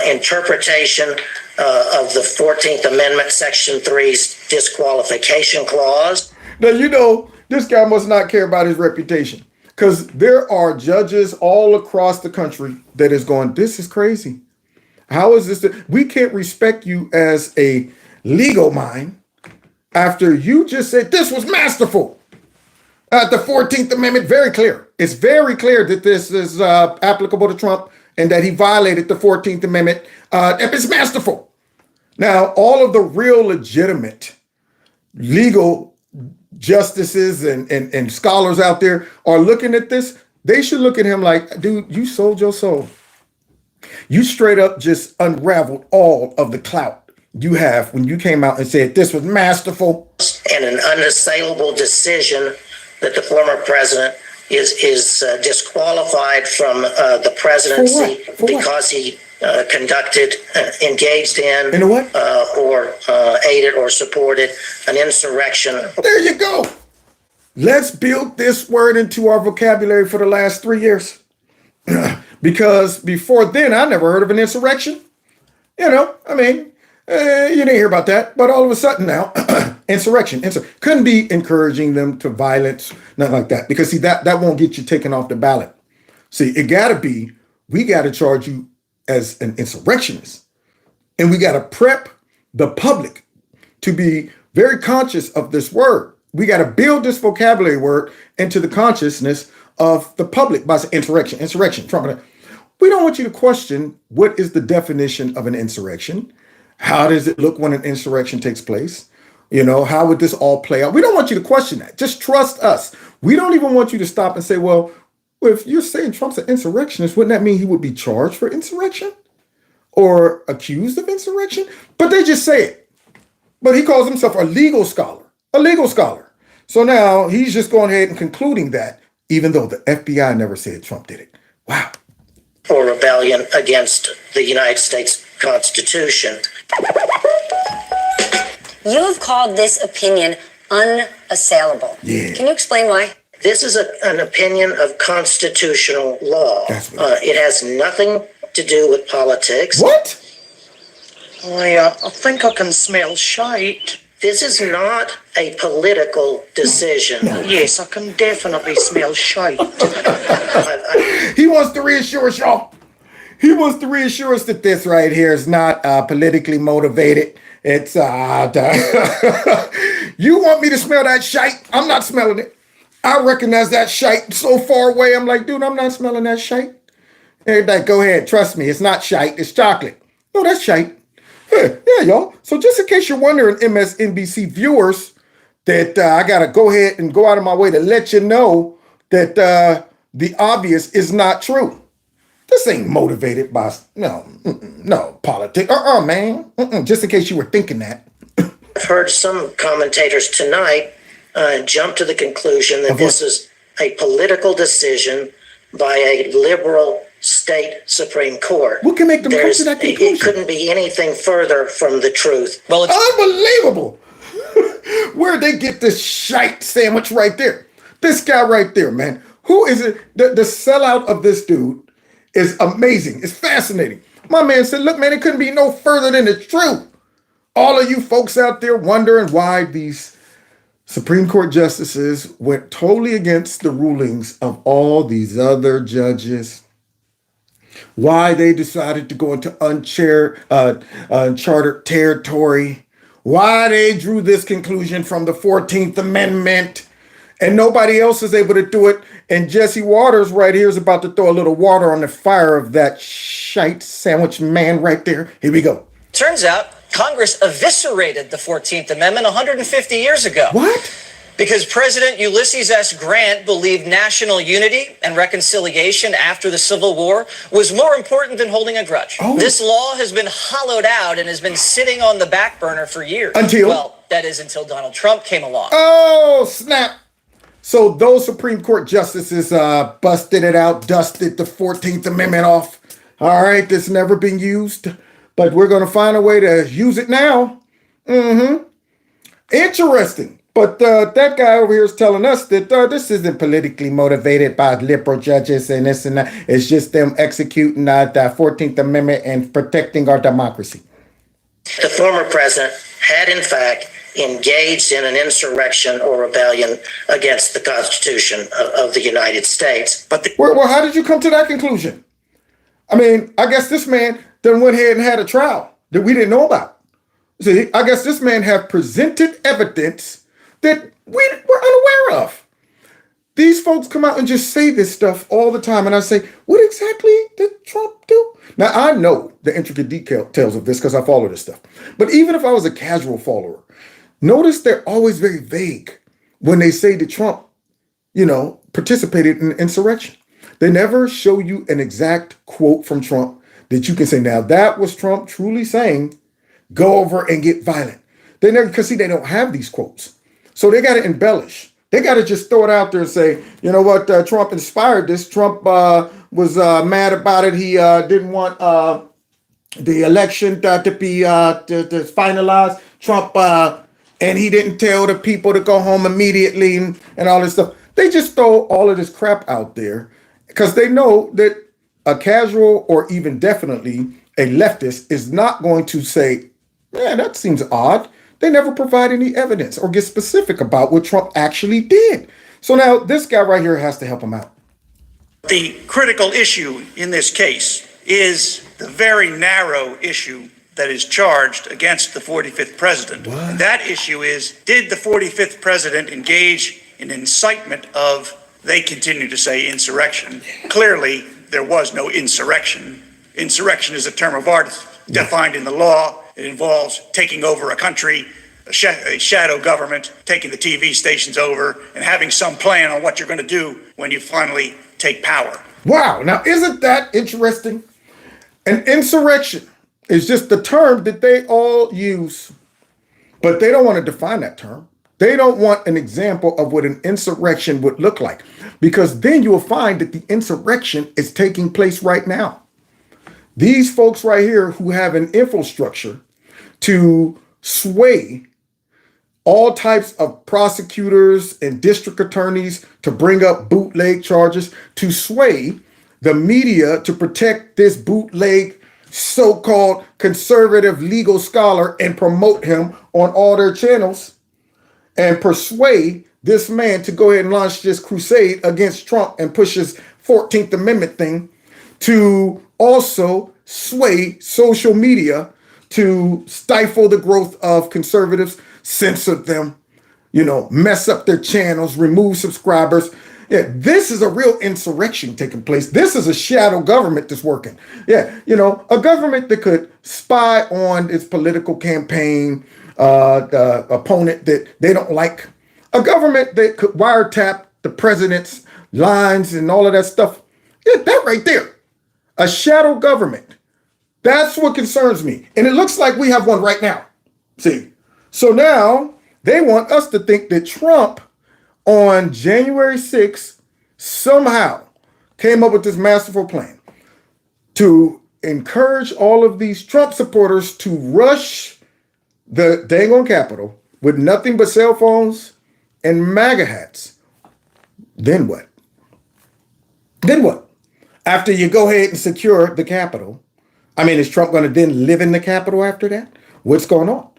interpretation of the 14th Amendment, Section 3's disqualification clause. Now, this guy must not care about his reputation because there are judges all across the country that is going, this is crazy. How is this? We can't respect you as a legal mind after you just said this was masterful. The 14th Amendment, very clear. It's very clear that this is applicable to Trump and that he violated the 14th Amendment. It's masterful. Now, all of the real legitimate legal justices and scholars out there are looking at this. They should look at him like, dude, you sold your soul. You straight up just unraveled all of the clout you have when you came out and said this was masterful. And an unassailable decision that the former president is disqualified from the presidency because he engaged in or aided or supported an insurrection. There you go. Let's build this word into our vocabulary for the last 3 years. Because before then, I never heard of an insurrection. You didn't hear about that. But all of a sudden now, insurrection. Couldn't be encouraging them to violence, nothing like that. Because see, that won't get you taken off the ballot. See, it got to be, we got to charge you as an insurrectionist. And we got to prep the public to be very conscious of this word. We got to build this vocabulary word into the consciousness of the public by saying insurrection, Trump. We don't want you to question what is the definition of an insurrection. How does it look when an insurrection takes place? How would this all play out? We don't want you to question that. Just trust us. We don't even want you to stop and say, well, if you're saying Trump's an insurrectionist, wouldn't that mean he would be charged for insurrection or accused of insurrection? But they just say it. But he calls himself a legal scholar. So now he's just going ahead and concluding that, even though the FBI never said Trump did it. Wow. Or rebellion against the United States Constitution. You have called this opinion unassailable. Yeah. Can you explain why? This is an opinion of constitutional law. It has nothing to do with politics. What? I think I can smell shite. This is not a political decision. Yes, I can definitely smell shite. He wants to reassure us, y'all. He wants to reassure us that this right here is not politically motivated. It's you want me to smell that shite? I'm not smelling it. I recognize that shite so far away. I'm like, dude, I'm not smelling that shite. Everybody, go ahead. Trust me. It's not shite. It's chocolate. No, that's shite. Yeah, y'all. So just in case you're wondering, MSNBC viewers, that I got to go ahead and go out of my way to let you know that the obvious is not true. This ain't motivated by, no politics. Man. Just in case you were thinking that. I've heard some commentators tonight jump to the conclusion that this is a political decision by a liberal state Supreme Court. What can make them come to that conclusion? It couldn't be anything further from the truth. Well, it's unbelievable. Where'd they get this shite sandwich right there? This guy right there, man. Who is it? The sellout of this dude is amazing. It's fascinating. My man said, look, man, it couldn't be no further than the truth. All of you folks out there wondering why these Supreme Court justices went totally against the rulings of all these other judges. Why they decided to go into uncharted territory. Why they drew this conclusion from the 14th Amendment. And nobody else is able to do it. And Jesse Waters right here is about to throw a little water on the fire of that shite sandwich man right there. Here we go. Turns out Congress eviscerated the 14th Amendment 150 years ago. What? Because President Ulysses S. Grant believed national unity and reconciliation after the Civil War was more important than holding a grudge. This law has been hollowed out and has been sitting on the back burner for years. Well, that is until Donald Trump came along. Oh, snap. So those Supreme Court justices busted it out, dusted the 14th Amendment off. All right, this never been used, but we're going to find a way to use it now. Interesting. But that guy over here is telling us that this isn't politically motivated by liberal judges and this and that. It's just them executing the 14th Amendment and protecting our democracy. The former president had, in fact, engaged in an insurrection or rebellion against the Constitution of the United States. But well, how did you come to that conclusion? I mean, I guess this man then went ahead and had a trial that we didn't know about. See, I guess this man have presented evidence that we were unaware of. These folks come out and just say this stuff all the time. And I say, what exactly did Trump do? Now, I know the intricate details of this because I follow this stuff. But even if I was a casual follower, notice they're always very vague when they say that Trump, participated in an insurrection. They never show you an exact quote from Trump that you can say, now that was Trump truly saying, go over and get violent. They never, because see, they don't have these quotes. So they got to embellish. They got to just throw it out there and say, you know what, Trump inspired this. Trump was mad about it. He didn't want the election to be to finalized. Trump, and he didn't tell the people to go home immediately and all this stuff. They just throw all of this crap out there because they know that a casual or even definitely a leftist is not going to say, yeah, that seems odd. They never provide any evidence or get specific about what Trump actually did. So now this guy right here has to help him out. The critical issue in this case is the very narrow issue that is charged against the 45th president. And that issue is, did the 45th president engage in incitement of, they continue to say, insurrection? Clearly, there was no insurrection. Insurrection is a term of art defined in the law. It involves taking over a country, a shadow government, taking the TV stations over, and having some plan on what you're going to do when you finally take power. Wow. Now, isn't that interesting? An insurrection is just the term that they all use, but they don't want to define that term. They don't want an example of what an insurrection would look like, because then you will find that the insurrection is taking place right now. These folks right here who have an infrastructure to sway all types of prosecutors and district attorneys to bring up bootleg charges, to sway the media to protect this bootleg so-called conservative legal scholar and promote him on all their channels, and persuade this man to go ahead and launch this crusade against Trump and push his 14th Amendment thing, to also sway social media to stifle the growth of conservatives, censor them, mess up their channels, remove subscribers. Yeah, this is a real insurrection taking place. This is a shadow government that's working. Yeah, a government that could spy on its political campaign, the opponent that they don't like. A government that could wiretap the president's lines and all of that stuff. Yeah, that right there. A shadow government. That's what concerns me. And it looks like we have one right now. See? So now they want us to think that Trump on January 6th somehow came up with this masterful plan to encourage all of these Trump supporters to rush the dang on Capitol with nothing but cell phones and MAGA hats. Then what? Then what? After you go ahead and secure the Capitol, is Trump going to then live in the Capitol after that? What's going on?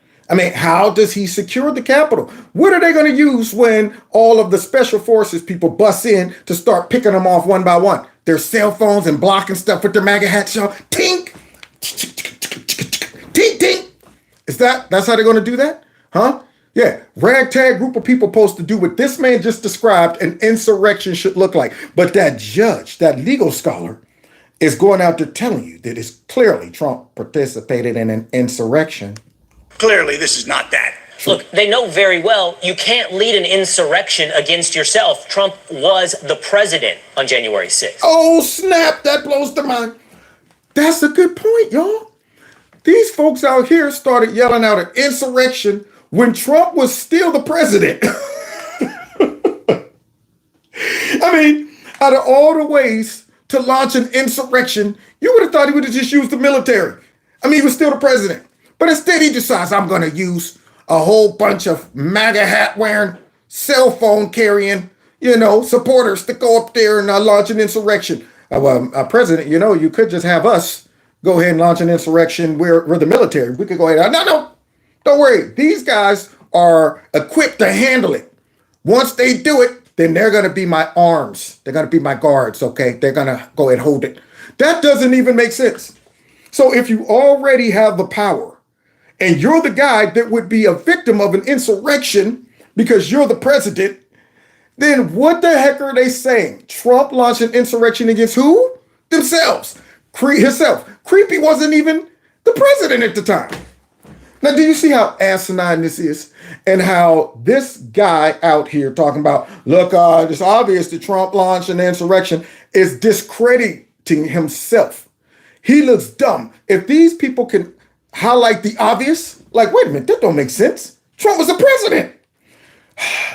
How does he secure the Capitol? What are they going to use when all of the special forces people bust in to start picking them off one by one? Their cell phones and blocking stuff with their MAGA hats, y'all. Tink! Tink, tink! That's how they're going to do that? Huh? Yeah, ragtag group of people supposed to do what this man just described an insurrection should look like. But that judge, that legal scholar, is going out there telling you that it's clearly Trump participated in an insurrection. Clearly, this is not that. Look, they know very well you can't lead an insurrection against yourself. Trump was the president on January 6th. Oh, snap. That blows the mind. That's a good point, y'all. These folks out here started yelling out an insurrection when Trump was still the president. Out of all the ways to launch an insurrection, you would have thought he would have just used the military. He was still the president. But instead, he decides, I'm going to use a whole bunch of MAGA hat wearing, cell phone carrying, supporters to go up there and launch an insurrection. President, you could just have us go ahead and launch an insurrection. We're the military. We could go ahead. No, don't worry. These guys are equipped to handle it. Once they do it, then they're going to be my arms. They're going to be my guards, okay? They're going to go ahead and hold it. That doesn't even make sense. So if you already have the power, and you're the guy that would be a victim of an insurrection because you're the president, then what the heck are they saying? Trump launched an insurrection against who? Themselves. Himself. Creepy wasn't even the president at the time. Now, do you see how asinine this is? And how this guy out here talking about, look, it's obvious that Trump launched an insurrection, is discrediting himself. He looks dumb. If these people can highlight the obvious, like, wait a minute, that don't make sense. Trump was the president.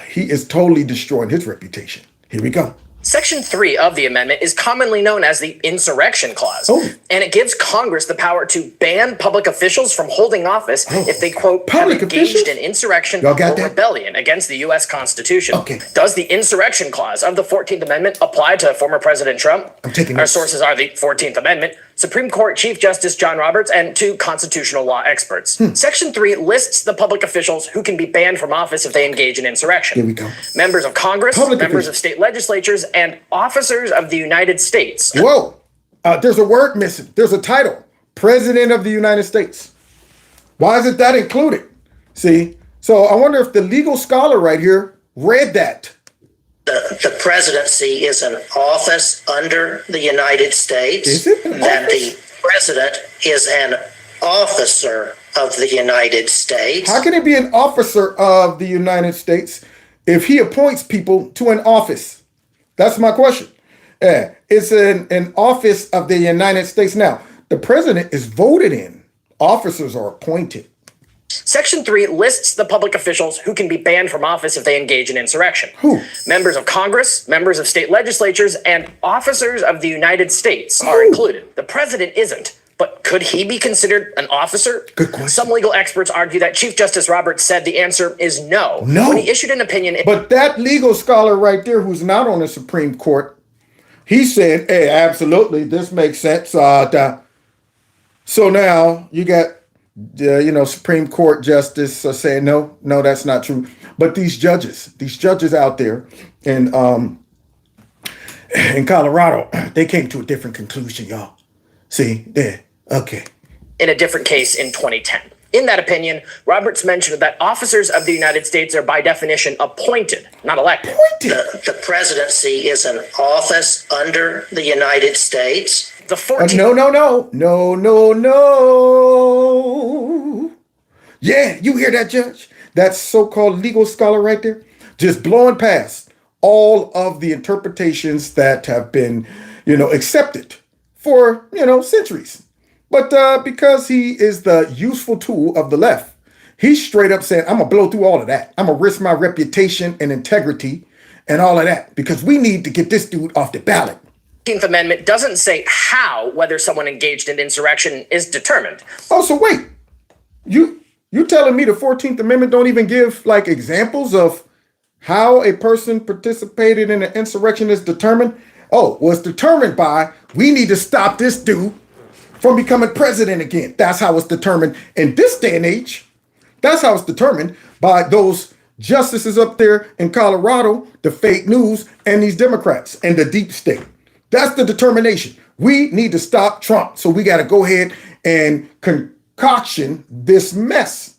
He is totally destroying his reputation. Here we go. Section 3 of the amendment is commonly known as the Insurrection Clause, and it gives Congress the power to ban public officials from holding office if they, quote, have engaged in insurrection or rebellion against the U.S. Constitution. Does the Insurrection Clause of the 14th Amendment apply to former President Trump? Our sources are the 14th Amendment, Supreme Court Chief Justice John Roberts, and 2 constitutional law experts. Section 3 lists the public officials who can be banned from office if they engage in insurrection. Here we go. Members of Congress, members of state legislatures, and officers of the United States. Whoa, there's a word missing. There's a title, President of the United States. Why isn't that included? See, so I wonder if the legal scholar right here read that. The presidency is an office under the United States. Is it an that office? The president is an officer of the United States. How can he be an officer of the United States if he appoints people to an office? That's my question. Yeah, it's an office of the United States. Now, the president is voted in. Officers are appointed. Section 3 lists the public officials who can be banned from office if they engage in insurrection. Who? Members of Congress, members of state legislatures, and officers of the United States are included. The president isn't. But could he be considered an officer? Good question. Some legal experts argue that Chief Justice Roberts said the answer is no. No. When he issued an opinion... But that legal scholar right there who's not on the Supreme Court, he said, hey, absolutely, this makes sense. So now you got, Supreme Court justice saying, no, that's not true. But these judges out there in Colorado, they came to a different conclusion, y'all. See, there, okay. In a different case in 2010. In that opinion, Roberts mentioned that officers of the United States are by definition appointed, not elected. The presidency is an office under the United States. The 14th... No. Yeah, you hear that, Judge? That so-called legal scholar right there, just blowing past all of the interpretations that have been, accepted for, centuries. But because he is the useful tool of the left, he's straight up saying, I'm going to blow through all of that. I'm going to risk my reputation and integrity and all of that because we need to get this dude off the ballot. 14th Amendment doesn't say how whether someone engaged in insurrection is determined. Oh, so wait. You telling me the 14th Amendment don't even give like examples of how a person participated in an insurrection is determined? Oh, well, it's determined by we need to stop this dude from becoming president again. That's how it's determined in this day and age. That's how it's determined by those justices up there in Colorado, the fake news, and these Democrats and the deep state. That's the determination. We need to stop Trump. So we got to go ahead and concoction this mess.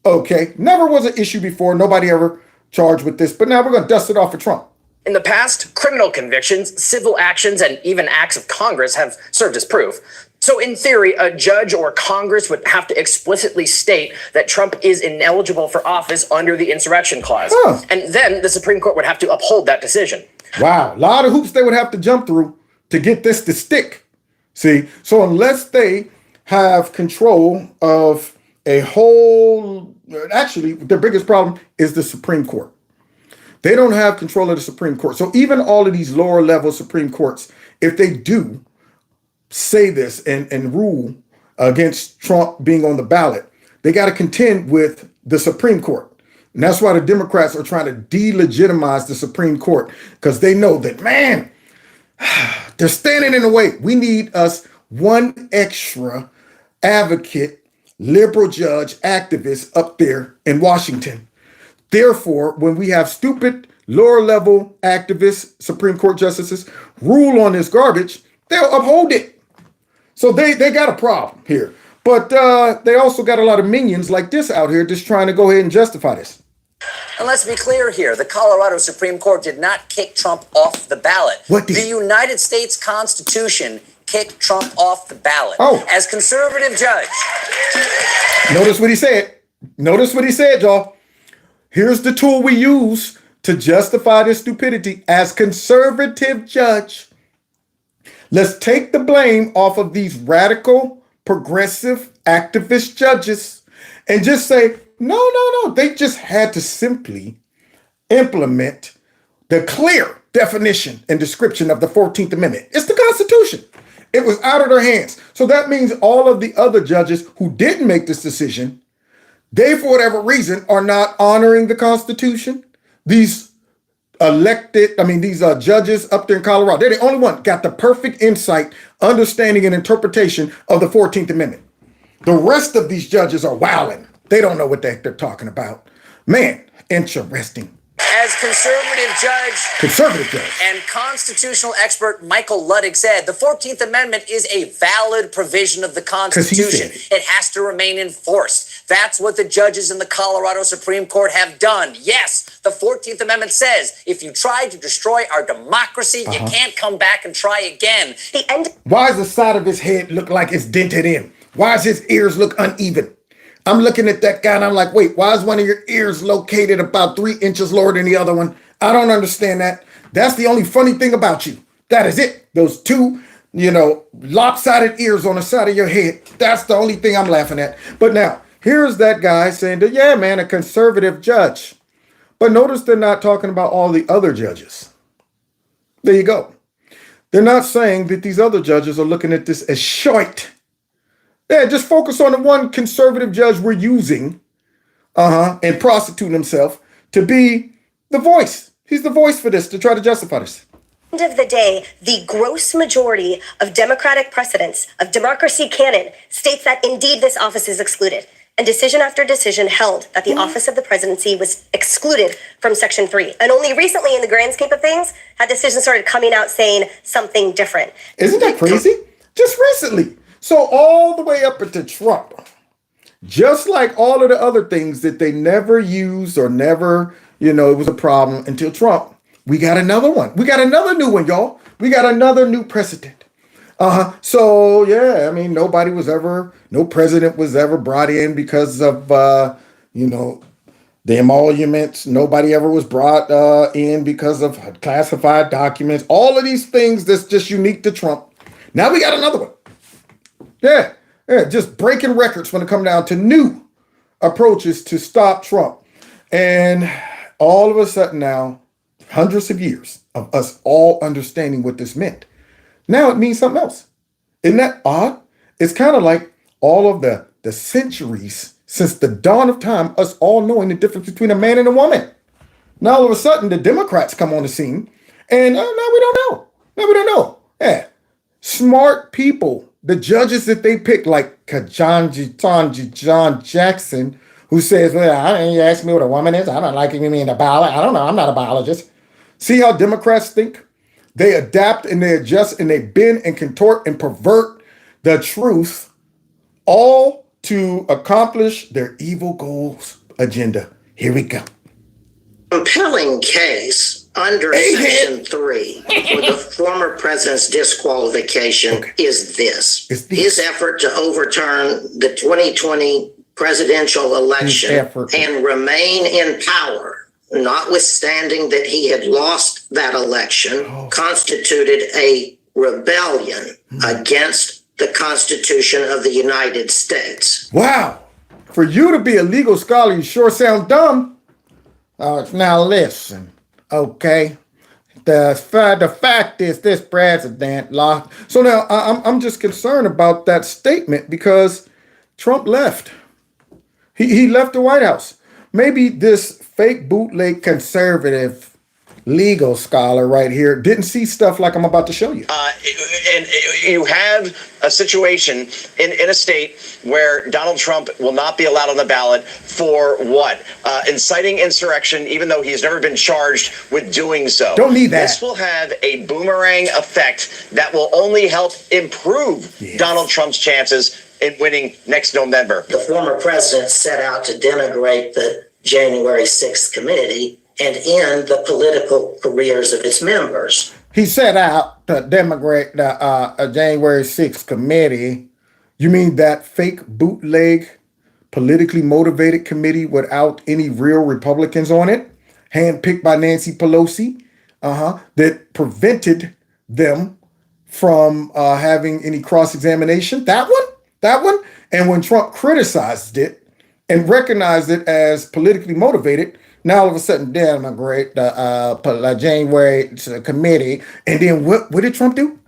Okay. Never was an issue before. Nobody ever charged with this. But now we're going to dust it off for Trump. In the past, criminal convictions, civil actions, and even acts of Congress have served as proof. So in theory, a judge or Congress would have to explicitly state that Trump is ineligible for office under the insurrection clause. And then the Supreme Court would have to uphold that decision. Wow. A lot of hoops they would have to jump through to get this to stick. See, so unless they have control of a whole, actually, their biggest problem is the Supreme Court. They don't have control of the Supreme Court. So even all of these lower level Supreme Courts, if they do say this and rule against Trump being on the ballot, they got to contend with the Supreme Court. And that's why the Democrats are trying to delegitimize the Supreme Court, because they know that, man, they're standing in the way. We need us one extra advocate, liberal judge, activist up there in Washington. Therefore, when we have stupid lower level activists, Supreme Court justices rule on this garbage, they'll uphold it. So they got a problem here. But they also got a lot of minions like this out here just trying to go ahead and justify this. And let's be clear here. The Colorado Supreme Court did not kick Trump off the ballot. The United States Constitution kicked Trump off the ballot. As conservative judge. Notice what he said. Y'all. Here's the tool we use to justify this stupidity. As conservative judge, let's take the blame off of these radical, progressive, activist judges and just say, no. They just had to simply implement the clear definition and description of the 14th Amendment. It's the Constitution. It was out of their hands. So that means all of the other judges who didn't make this decision, they, for whatever reason, are not honoring the Constitution. These judges up there in Colorado, they're the only one got the perfect insight, understanding, and interpretation of the 14th Amendment. The rest of these judges are wowing. They don't know what they're talking about. Man, interesting. As conservative judge and constitutional expert Michael Ludwig said, the 14th Amendment is a valid provision of the Constitution. It has to remain enforced. That's what the judges in the Colorado Supreme Court have done. Yes, the 14th Amendment says if you try to destroy our democracy, you can't come back and try again. Why does the side of his head look like it's dented in? Why does his ears look uneven? I'm looking at that guy and I'm like, wait, why is one of your ears located about 3 inches lower than the other one? I don't understand that. That's the only funny thing about you. That is it. Those two, lopsided ears on the side of your head. That's the only thing I'm laughing at. But now, here's that guy saying that, yeah, man, a conservative judge. But notice they're not talking about all the other judges. There you go. They're not saying that these other judges are looking at this as short. Yeah, just focus on the one conservative judge we're using, and prostituting himself to be the voice. He's the voice for this, to try to justify this. End of the day, the gross majority of democratic precedents, of democracy canon, states that indeed this office is excluded. And decision after decision held that the office of the presidency was excluded from Section 3. And only recently, in the grand scheme of things, had decisions started coming out saying something different. Isn't that crazy? Just recently. So all the way up into Trump, just like all of the other things that they never used or never, it was a problem until Trump, we got another one. We got another new one, y'all. We got another new precedent. So, yeah, I mean, no president was ever brought in because of, the emoluments. Nobody ever was brought in because of classified documents. All of these things that's just unique to Trump. Now we got another one. Yeah, just breaking records when it comes down to new approaches to stop Trump. And all of a sudden now, hundreds of years of us all understanding what this meant. Now it means something else. Isn't that odd? It's kind of like all of the centuries since the dawn of time, us all knowing the difference between a man and a woman. Now all of a sudden the Democrats come on the scene and now we don't know. Now we don't know. Yeah, smart people. The judges that they pick, like John Jackson, who says, well, you ask me what a woman is. I don't like you mean a ballot. I don't know. I'm not a biologist. See how Democrats think? They adapt and they adjust and they bend and contort and pervert the truth, all to accomplish their evil goals agenda. Here we go. Compelling case under Section 3 for the former president's disqualification is this. His effort to overturn the 2020 presidential election and remain in power, notwithstanding that he had lost that election, constituted a rebellion against the Constitution of the United States. Wow. For you to be a legal scholar, you sure sound dumb. Now listen. Okay, the fact is this president lost. So now I'm just concerned about that statement because Trump left. He left the White House. Maybe this fake bootleg conservative legal scholar right here didn't see stuff like I'm about to show you. And you have a situation in a state where Donald Trump will not be allowed on the ballot for what? Inciting insurrection, even though he's never been charged with doing so. Don't need that. This will have a boomerang effect that will only help improve Donald Trump's chances in winning next November. The former president set out to denigrate the January 6th committee and end the political careers of its members. He set out to denigrate the January 6th committee. You mean that fake bootleg, politically motivated committee without any real Republicans on it, handpicked by Nancy Pelosi, that prevented them from having any cross-examination? That one? And when Trump criticized it and recognized it as politically motivated, now all of a sudden, denigrate the January committee. And then what did Trump do?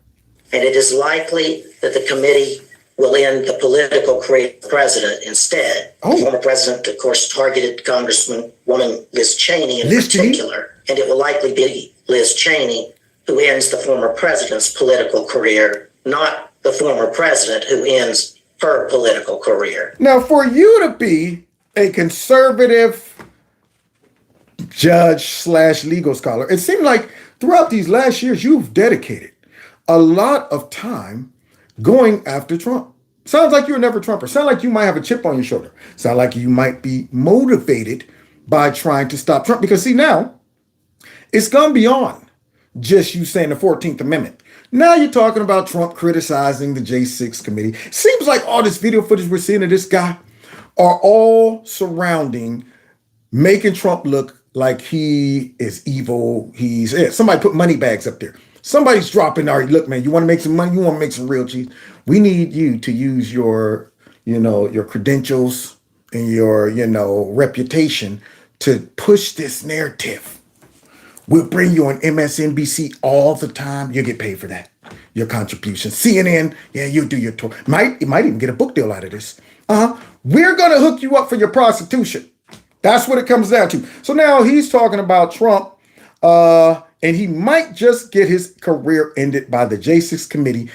And it is likely that the committee will end the political career of the president instead. The former president, of course, targeted Congresswoman Liz Cheney in particular. And it will likely be Liz Cheney who ends the former president's political career, not the former president who ends her political career. Now, for you to be a conservative judge/legal scholar. It seemed like throughout these last years, you've dedicated a lot of time going after Trump. Sounds like you're never Trumper. Sounds like you might have a chip on your shoulder. Sounds like you might be motivated by trying to stop Trump. Because see, now it's gone beyond just you saying the 14th Amendment. Now you're talking about Trump criticizing the J6 committee. Seems like all this video footage we're seeing of this guy are all surrounding making Trump look like he is evil. Somebody put money bags up there. Somebody's dropping, all right, look, man, you want to make some money? You want to make some real cheese? We need you to use your credentials and your, reputation to push this narrative. We'll bring you on MSNBC all the time. You get paid for that. Your contribution. CNN, yeah, you do your tour. You might even get a book deal out of this. We're going to hook you up for your prostitution. That's what it comes down to. So now he's talking about Trump, and he might just get his career ended by the J6 committee.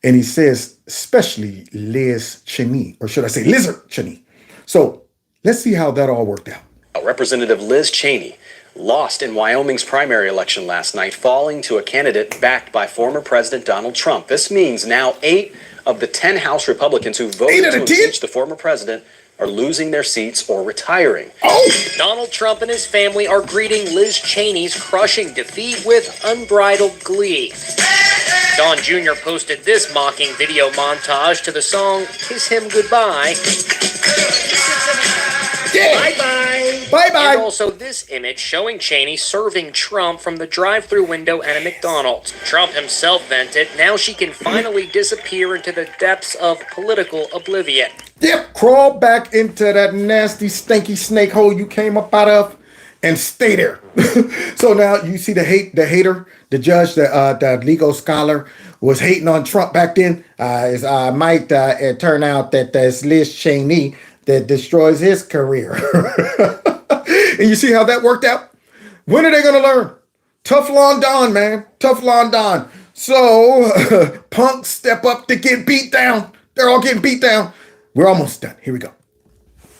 And he says, especially Liz Cheney, or should I say Lizard Cheney. So let's see how that all worked out. Representative Liz Cheney lost in Wyoming's primary election last night, falling to a candidate backed by former President Donald Trump. This means now 8 of the 10 House Republicans who voted to impeach the former president are losing their seats or retiring. Donald Trump and his family are greeting Liz Cheney's crushing defeat with unbridled glee. Don Jr. posted this mocking video montage to the song Kiss Him Goodbye. Bye-bye. Bye-bye. And also this image showing Cheney serving Trump from the drive-thru window at a McDonald's. Trump himself vented, now she can finally disappear into the depths of political oblivion. Yep, crawl back into that nasty, stinky snake hole you came up out of and stay there. So now you see the hater, the judge, the legal scholar was hating on Trump back then. It might turn out that there's Liz Cheney that destroys his career. And you see how that worked out? When are they going to learn? Teflon Don, man. Teflon Don. So punks step up to get beat down. They're all getting beat down. We're almost done. Here we go.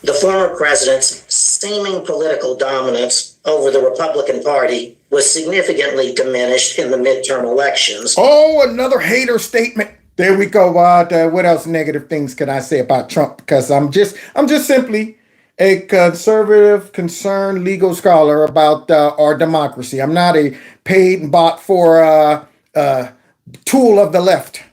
The former president's seeming political dominance over the Republican Party was significantly diminished in the midterm elections. Oh, another hater statement. There we go. What else negative things can I say about Trump? Because I'm just simply a conservative, concerned legal scholar about our democracy. I'm not a paid and bought for tool of the left.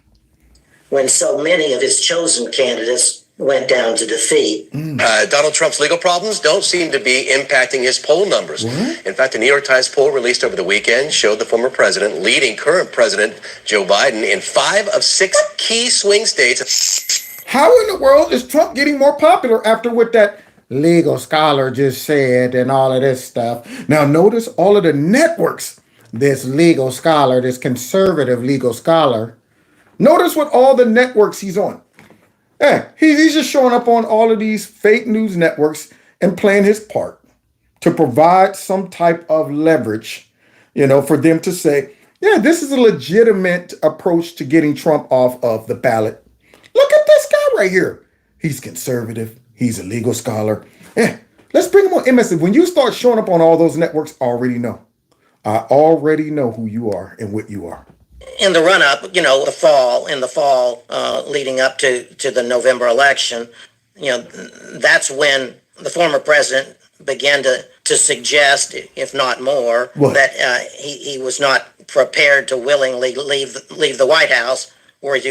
When so many of his chosen candidates went down to defeat. Donald Trump's legal problems don't seem to be impacting his poll numbers. What? In fact, a New York Times poll released over the weekend showed the former president leading current President Joe Biden in 5 of 6 key swing states. How in the world is Trump getting more popular after what that legal scholar just said and all of this stuff? Now notice all of the networks, this legal scholar, this conservative legal scholar, notice what all the networks he's on. Yeah, he's just showing up on all of these fake news networks and playing his part to provide some type of leverage, for them to say, yeah, this is a legitimate approach to getting Trump off of the ballot. Look at this guy right here. He's conservative. He's a legal scholar. Yeah, let's bring him on MSN. When you start showing up on all those networks, I already know who you are and what you are. In the run-up, in the fall, leading up to the November election, that's when the former president began to suggest, if not more, that he was not prepared to willingly leave the White House were he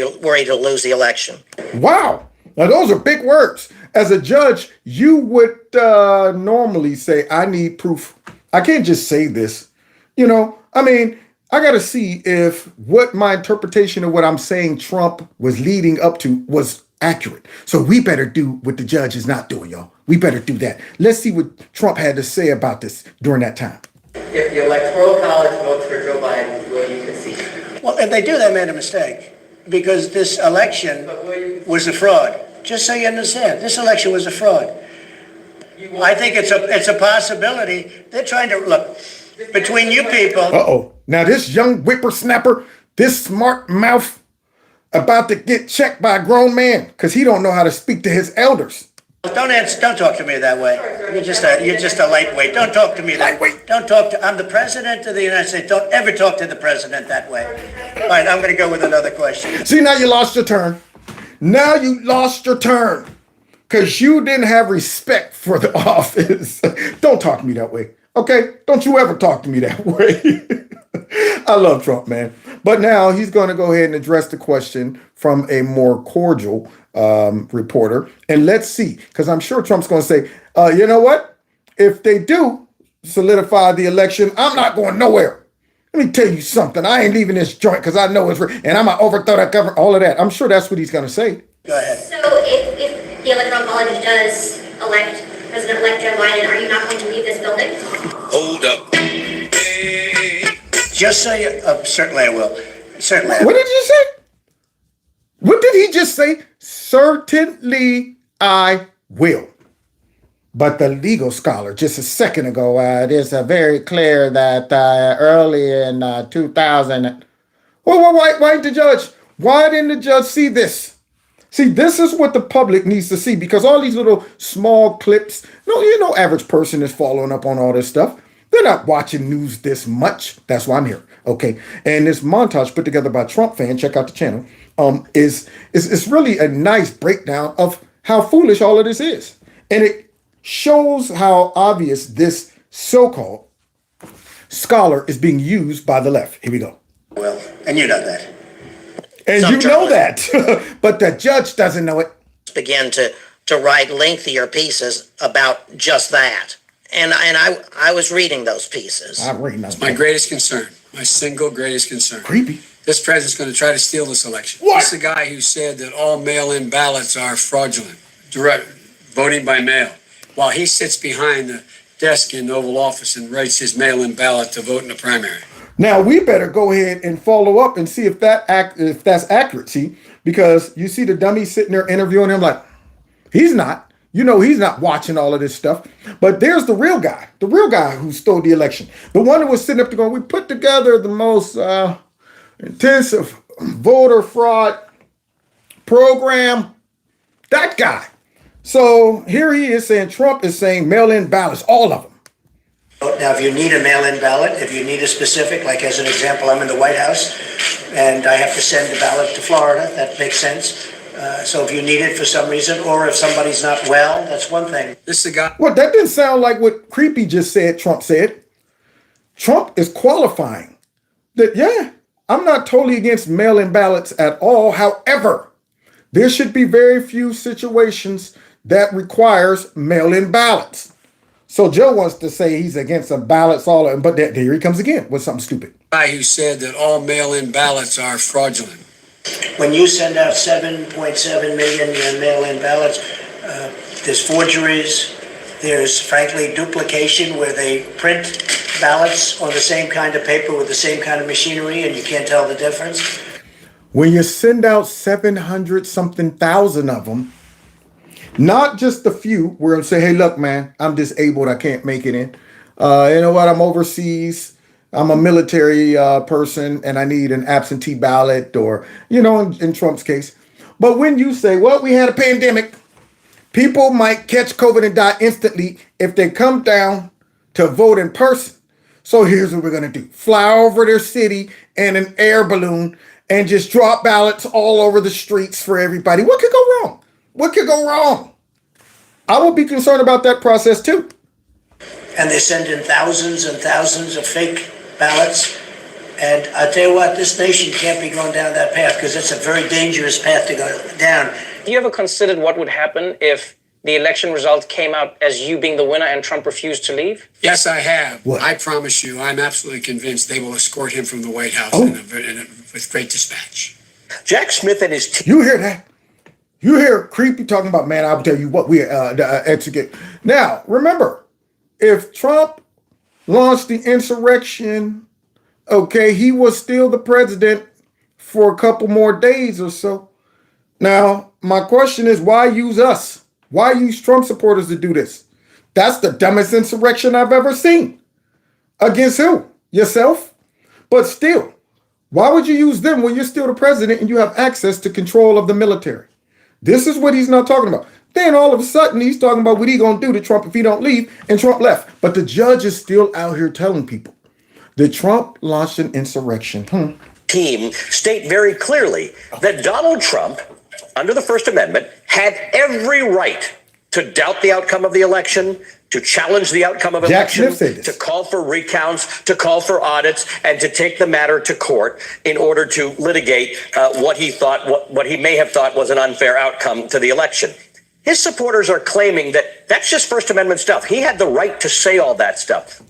to lose the election. Wow. Now, those are big words. As a judge, you would normally say, I need proof. I can't just say this. I got to see if what my interpretation of what I'm saying Trump was leading up to was accurate. So we better do what the judge is not doing, y'all. We better do that. Let's see what Trump had to say about this during that time. If the Electoral College votes for Joe Biden, will you concede? Well, if they do, they made a mistake because this election was a fraud. Just so you understand, this election was a fraud. I think it's a possibility. They're trying to, look, between you people. Uh-oh. Now this young whippersnapper, this smart mouth about to get checked by a grown man because he don't know how to speak to his elders. Don't talk to me that way. You're just a lightweight. Don't talk to me that way. I'm the president of the United States. Don't ever talk to the president that way. All right, I'm going to go with another question. See, now you lost your turn. Now you lost your turn because you didn't have respect for the office. Don't talk to me that way. Okay? Don't you ever talk to me that way. I love Trump, man. But now he's going to go ahead and address the question from a more cordial reporter. And let's see, because I'm sure Trump's going to say, you know what? If they do solidify the election, I'm not going nowhere. Let me tell you something. I ain't leaving this joint because I know it's real. And I'm going to overthrow that government, all of that. I'm sure that's what he's going to say. Go ahead. So if the Electoral College does elect President-elect Joe Biden, are you not going to leave this building? Hold up. Just so you, certainly I will. Certainly. What did you say? What did he just say? Certainly I will. But the legal scholar just a second ago, it is very clear that early in 2000, why the judge? Why didn't the judge see this? See, this is what the public needs to see because all these little small clips, average person is following up on all this stuff. They're not watching news this much. That's why I'm here. Okay. And this montage put together by Trump fan, check out the channel, is really a nice breakdown of how foolish all of this is. And it shows how obvious this so-called scholar is being used by the left. Here we go. Well, and you know that. And you know that, but the judge doesn't know it. Began to write lengthier pieces about just that. And I was reading those pieces. I'm reading those. My greatest concern, my single greatest concern. Creepy. This president's going to try to steal this election. What? This is the guy who said that all mail-in ballots are fraudulent, direct voting by mail, while he sits behind the desk in the Oval Office and writes his mail-in ballot to vote in the primary. Now we better go ahead and follow up and see if that's accuracy, because you see the dummy sitting there interviewing him like he's not. He's not watching all of this stuff. But there's the real guy who stole the election. The one who was sitting up there going, we put together the most intensive voter fraud program. That guy. So here he is saying Trump is saying mail-in ballots, all of them. Now, if you need a mail-in ballot, if you need a specific, like as an example, I'm in the White House and I have to send a ballot to Florida, that makes sense. So if you need it for some reason, or if somebody's not well, that's one thing. This is a guy. Well, that didn't sound like what Creepy just said Trump said. Trump is qualifying that, yeah, I'm not totally against mail-in ballots at all. However, there should be very few situations that requires mail-in ballots. So Joe wants to say he's against the ballots, all of them, but here he comes again with something stupid. Guy who said that all mail-in ballots are fraudulent. When you send out 7.7 million mail-in ballots, there's forgeries, there's frankly duplication where they print ballots on the same kind of paper with the same kind of machinery and you can't tell the difference. When you send out 700-something thousand of them, not just a few, where I'm saying, hey, look, man, I'm disabled, I can't make it in. You know what, I'm overseas. I'm a military person and I need an absentee ballot or, in Trump's case. But when you say, well, we had a pandemic, people might catch COVID and die instantly if they come down to vote in person. So here's what we're going to do. Fly over their city in an air balloon and just drop ballots all over the streets for everybody. What could go wrong? What could go wrong? I would be concerned about that process too. And they send in thousands and thousands of fake ballots. And I tell you what, this nation can't be going down that path because it's a very dangerous path to go down. Have you ever considered what would happen if the election result came out as you being the winner and Trump refused to leave? Yes, I have. What? I promise you, I'm absolutely convinced they will escort him from the White House with great dispatch. Jack Smith and his team. You hear that? You hear Creepy talking about, man, I'll tell you what, we execute. Now, remember, if Trump launched the insurrection, okay, he was still the president for a couple more days or so. Now, my question is, why use us? Why use Trump supporters to do this? That's the dumbest insurrection I've ever seen. Against who? Yourself? But still, why would you use them when you're still the president and you have access to control of the military? This is what he's not talking about. Then all of a sudden he's talking about what he gonna do to Trump if he don't leave, and Trump left. But the judge is still out here telling people that Trump launched an insurrection. Team state very clearly that Donald Trump, under the First Amendment, had every right to doubt the outcome of the election, to challenge the outcome of election, to call for recounts, to call for audits, and to take the matter to court in order to litigate what he may have thought was an unfair outcome to the election. His supporters are claiming that that's just First Amendment stuff. He had the right to say all that stuff.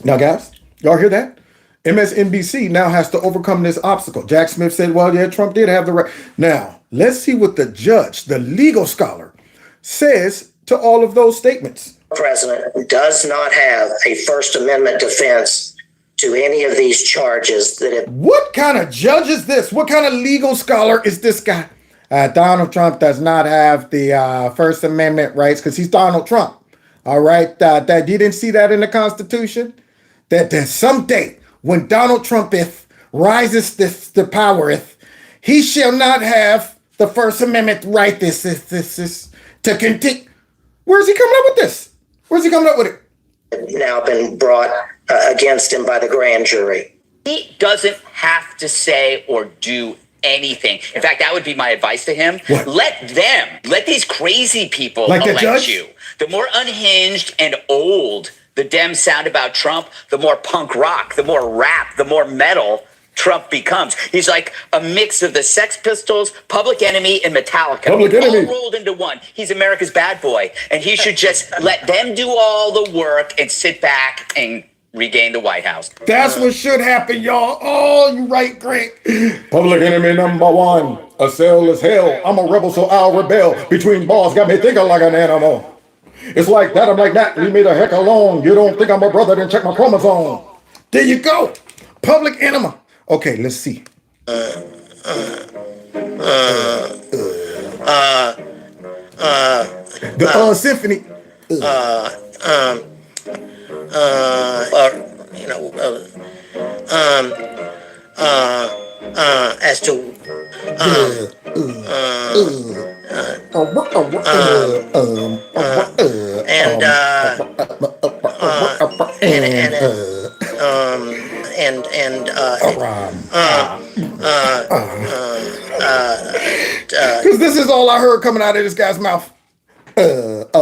Now, guys, y'all hear that? MSNBC now has to overcome this obstacle. Jack Smith said, well, yeah, Trump did have the right. Now, let's see what the judge, the legal scholar, says to all of those statements. The president does not have a First Amendment defense to any of these charges that have. What kind of judge is this? What kind of legal scholar is this guy? Donald Trump does not have the First Amendment rights because he's Donald Trump. All right. That you didn't see that in the Constitution? That someday when Donald Trump rises to power, he shall not have the First Amendment right to continue. Where's he coming up with this? Where's he coming up with it? Now been brought against him by the grand jury. He doesn't have to say or do anything. In fact, that would be my advice to him. What? Let these crazy people like elect you. The more unhinged and old the Dems sound about Trump, the more punk rock, the more rap, the more metal Trump becomes. He's like a mix of the Sex Pistols, Public Enemy, and Metallica. All rolled into one. He's America's bad boy. And he should just let them do all the work and sit back and regain the White House. That's what should happen, y'all. Oh, you right, Greg. Public enemy number one. A cell is hell. I'm a rebel, so I'll rebel. Between balls, got me thinking like an animal. It's like that, I'm like that. Leave me the heck alone. You don't think I'm a brother, then check my chromosome. There you go. Public enemy. Okay, let's see. The symphony. As to because this is all I heard coming out of this guy's mouth. And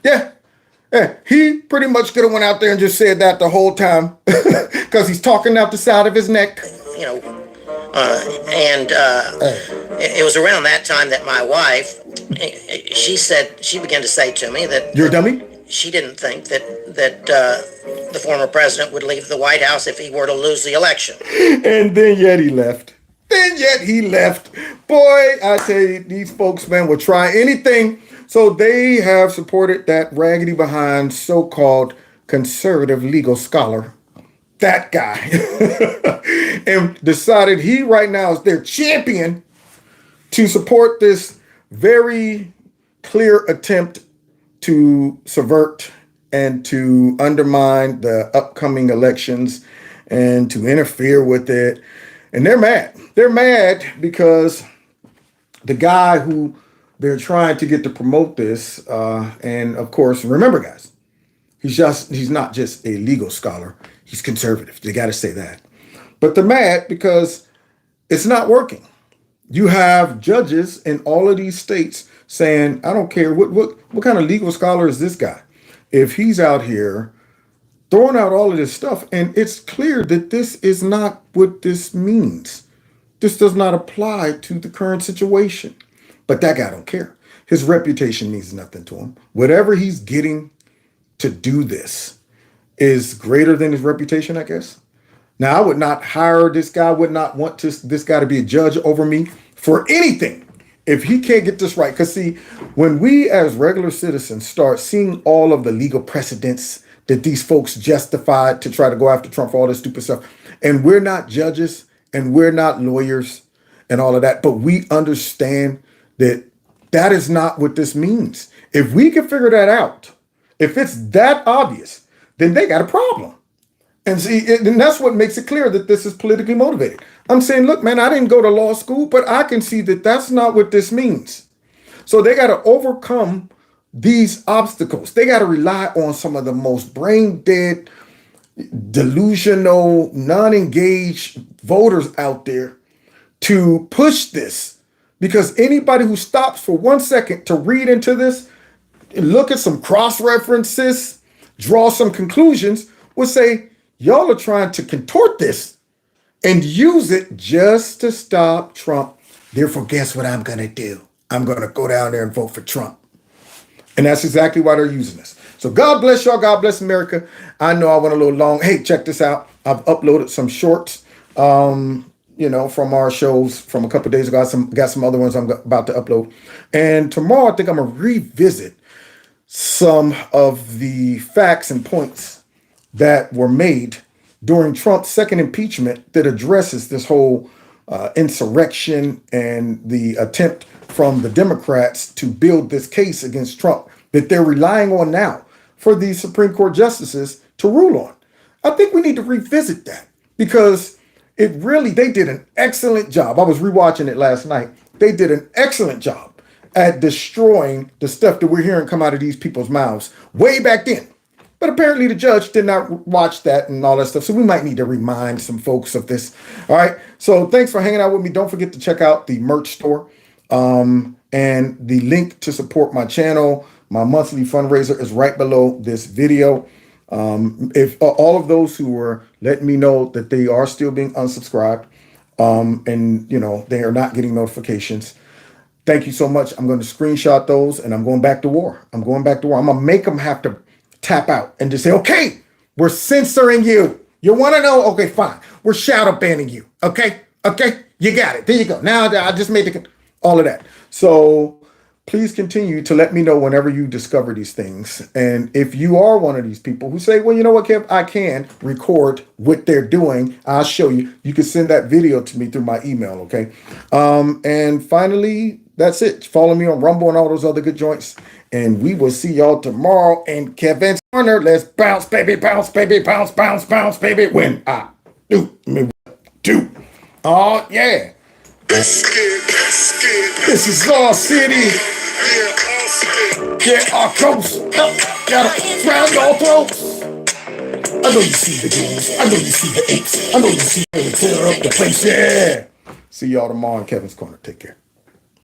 yeah, he pretty much could have went out there and just said that the whole time because he's talking out the side of his neck. It was around that time that my wife, she began to say to me that you're a dummy. She didn't think that the former president would leave the White House if he were to lose the election. And then yet he left. Boy, I tell you, these folks, man, will try anything. So they have supported that raggedy behind so-called conservative legal scholar, that guy, and decided he right now is their champion to support this very clear attempt to subvert and to undermine the upcoming elections and to interfere with it. And they're mad. They're mad because the guy who they're trying to get to promote this, and of course, remember, guys, he's not just a legal scholar. He's conservative. They got to say that. But they're mad because it's not working. You have judges in all of these states saying, I don't care what kind of legal scholar is this guy. If he's out here throwing out all of this stuff, and it's clear that this is not what this means. This does not apply to the current situation. But that guy don't care. His reputation means nothing to him. Whatever he's getting to do this is greater than his reputation, I guess. Now, I would not hire this guy, would not want this guy to be a judge over me for anything if he can't get this right. Because see, when we as regular citizens start seeing all of the legal precedents that these folks justified to try to go after Trump for all this stupid stuff, and we're not judges and we're not lawyers and all of that, but we understand that that is not what this means. If we can figure that out, if it's that obvious, then they got a problem. And see, and that's what makes it clear that this is politically motivated. I'm saying, look, man, I didn't go to law school, but I can see that that's not what this means. So they got to overcome these obstacles. They got to rely on some of the most brain dead, delusional, non-engaged voters out there to push this. Because anybody who stops for 1 second to read into this, look at some cross-references, draw some conclusions, will say, y'all are trying to contort this and use it just to stop Trump. Therefore, guess what I'm going to do? I'm going to go down there and vote for Trump. And that's exactly why they're using this. So God bless y'all. God bless America. I know I went a little long. Hey, check this out. I've uploaded some shorts, from our shows from a couple of days ago. Got some other ones I'm about to upload. And tomorrow, I think I'm going to revisit some of the facts and points that were made during Trump's second impeachment that addresses this whole insurrection and the attempt from the Democrats to build this case against Trump that they're relying on now for the Supreme Court justices to rule on. I think we need to revisit that because they did an excellent job. I was rewatching it last night. They did an excellent job at destroying the stuff that we're hearing come out of these people's mouths way back then. But apparently the judge did not watch that and all that stuff. So we might need to remind some folks of this. All right. So thanks for hanging out with me. Don't forget to check out the merch store and the link to support my channel. My monthly fundraiser is right below this video. If all of those who were letting me know that they are still being unsubscribed and, they are not getting notifications. Thank you so much. I'm going to screenshot those and I'm going back to war. I'm going to make them have to tap out and just say, okay, we're censoring you. You want to know? Okay, fine. We're shadow banning you. Okay. You got it. There you go. Now I just made all of that. So please continue to let me know whenever you discover these things. And if you are one of these people who say, well, you know what, Kev, I can record what they're doing. I'll show you. You can send that video to me through my email. Okay. And finally, that's it. Follow me on Rumble and all those other good joints. And we will see y'all tomorrow in Kevin's Corner. Let's bounce, baby, bounce, baby, bounce, bounce, bounce, baby. When I do. Oh, yeah. This is Law City. Yeah, our coast. Gotta round y'all throats. I know you see the games. I know you see the apes. I know you see the tear up the place. Yeah. See y'all tomorrow in Kevin's Corner. Take care.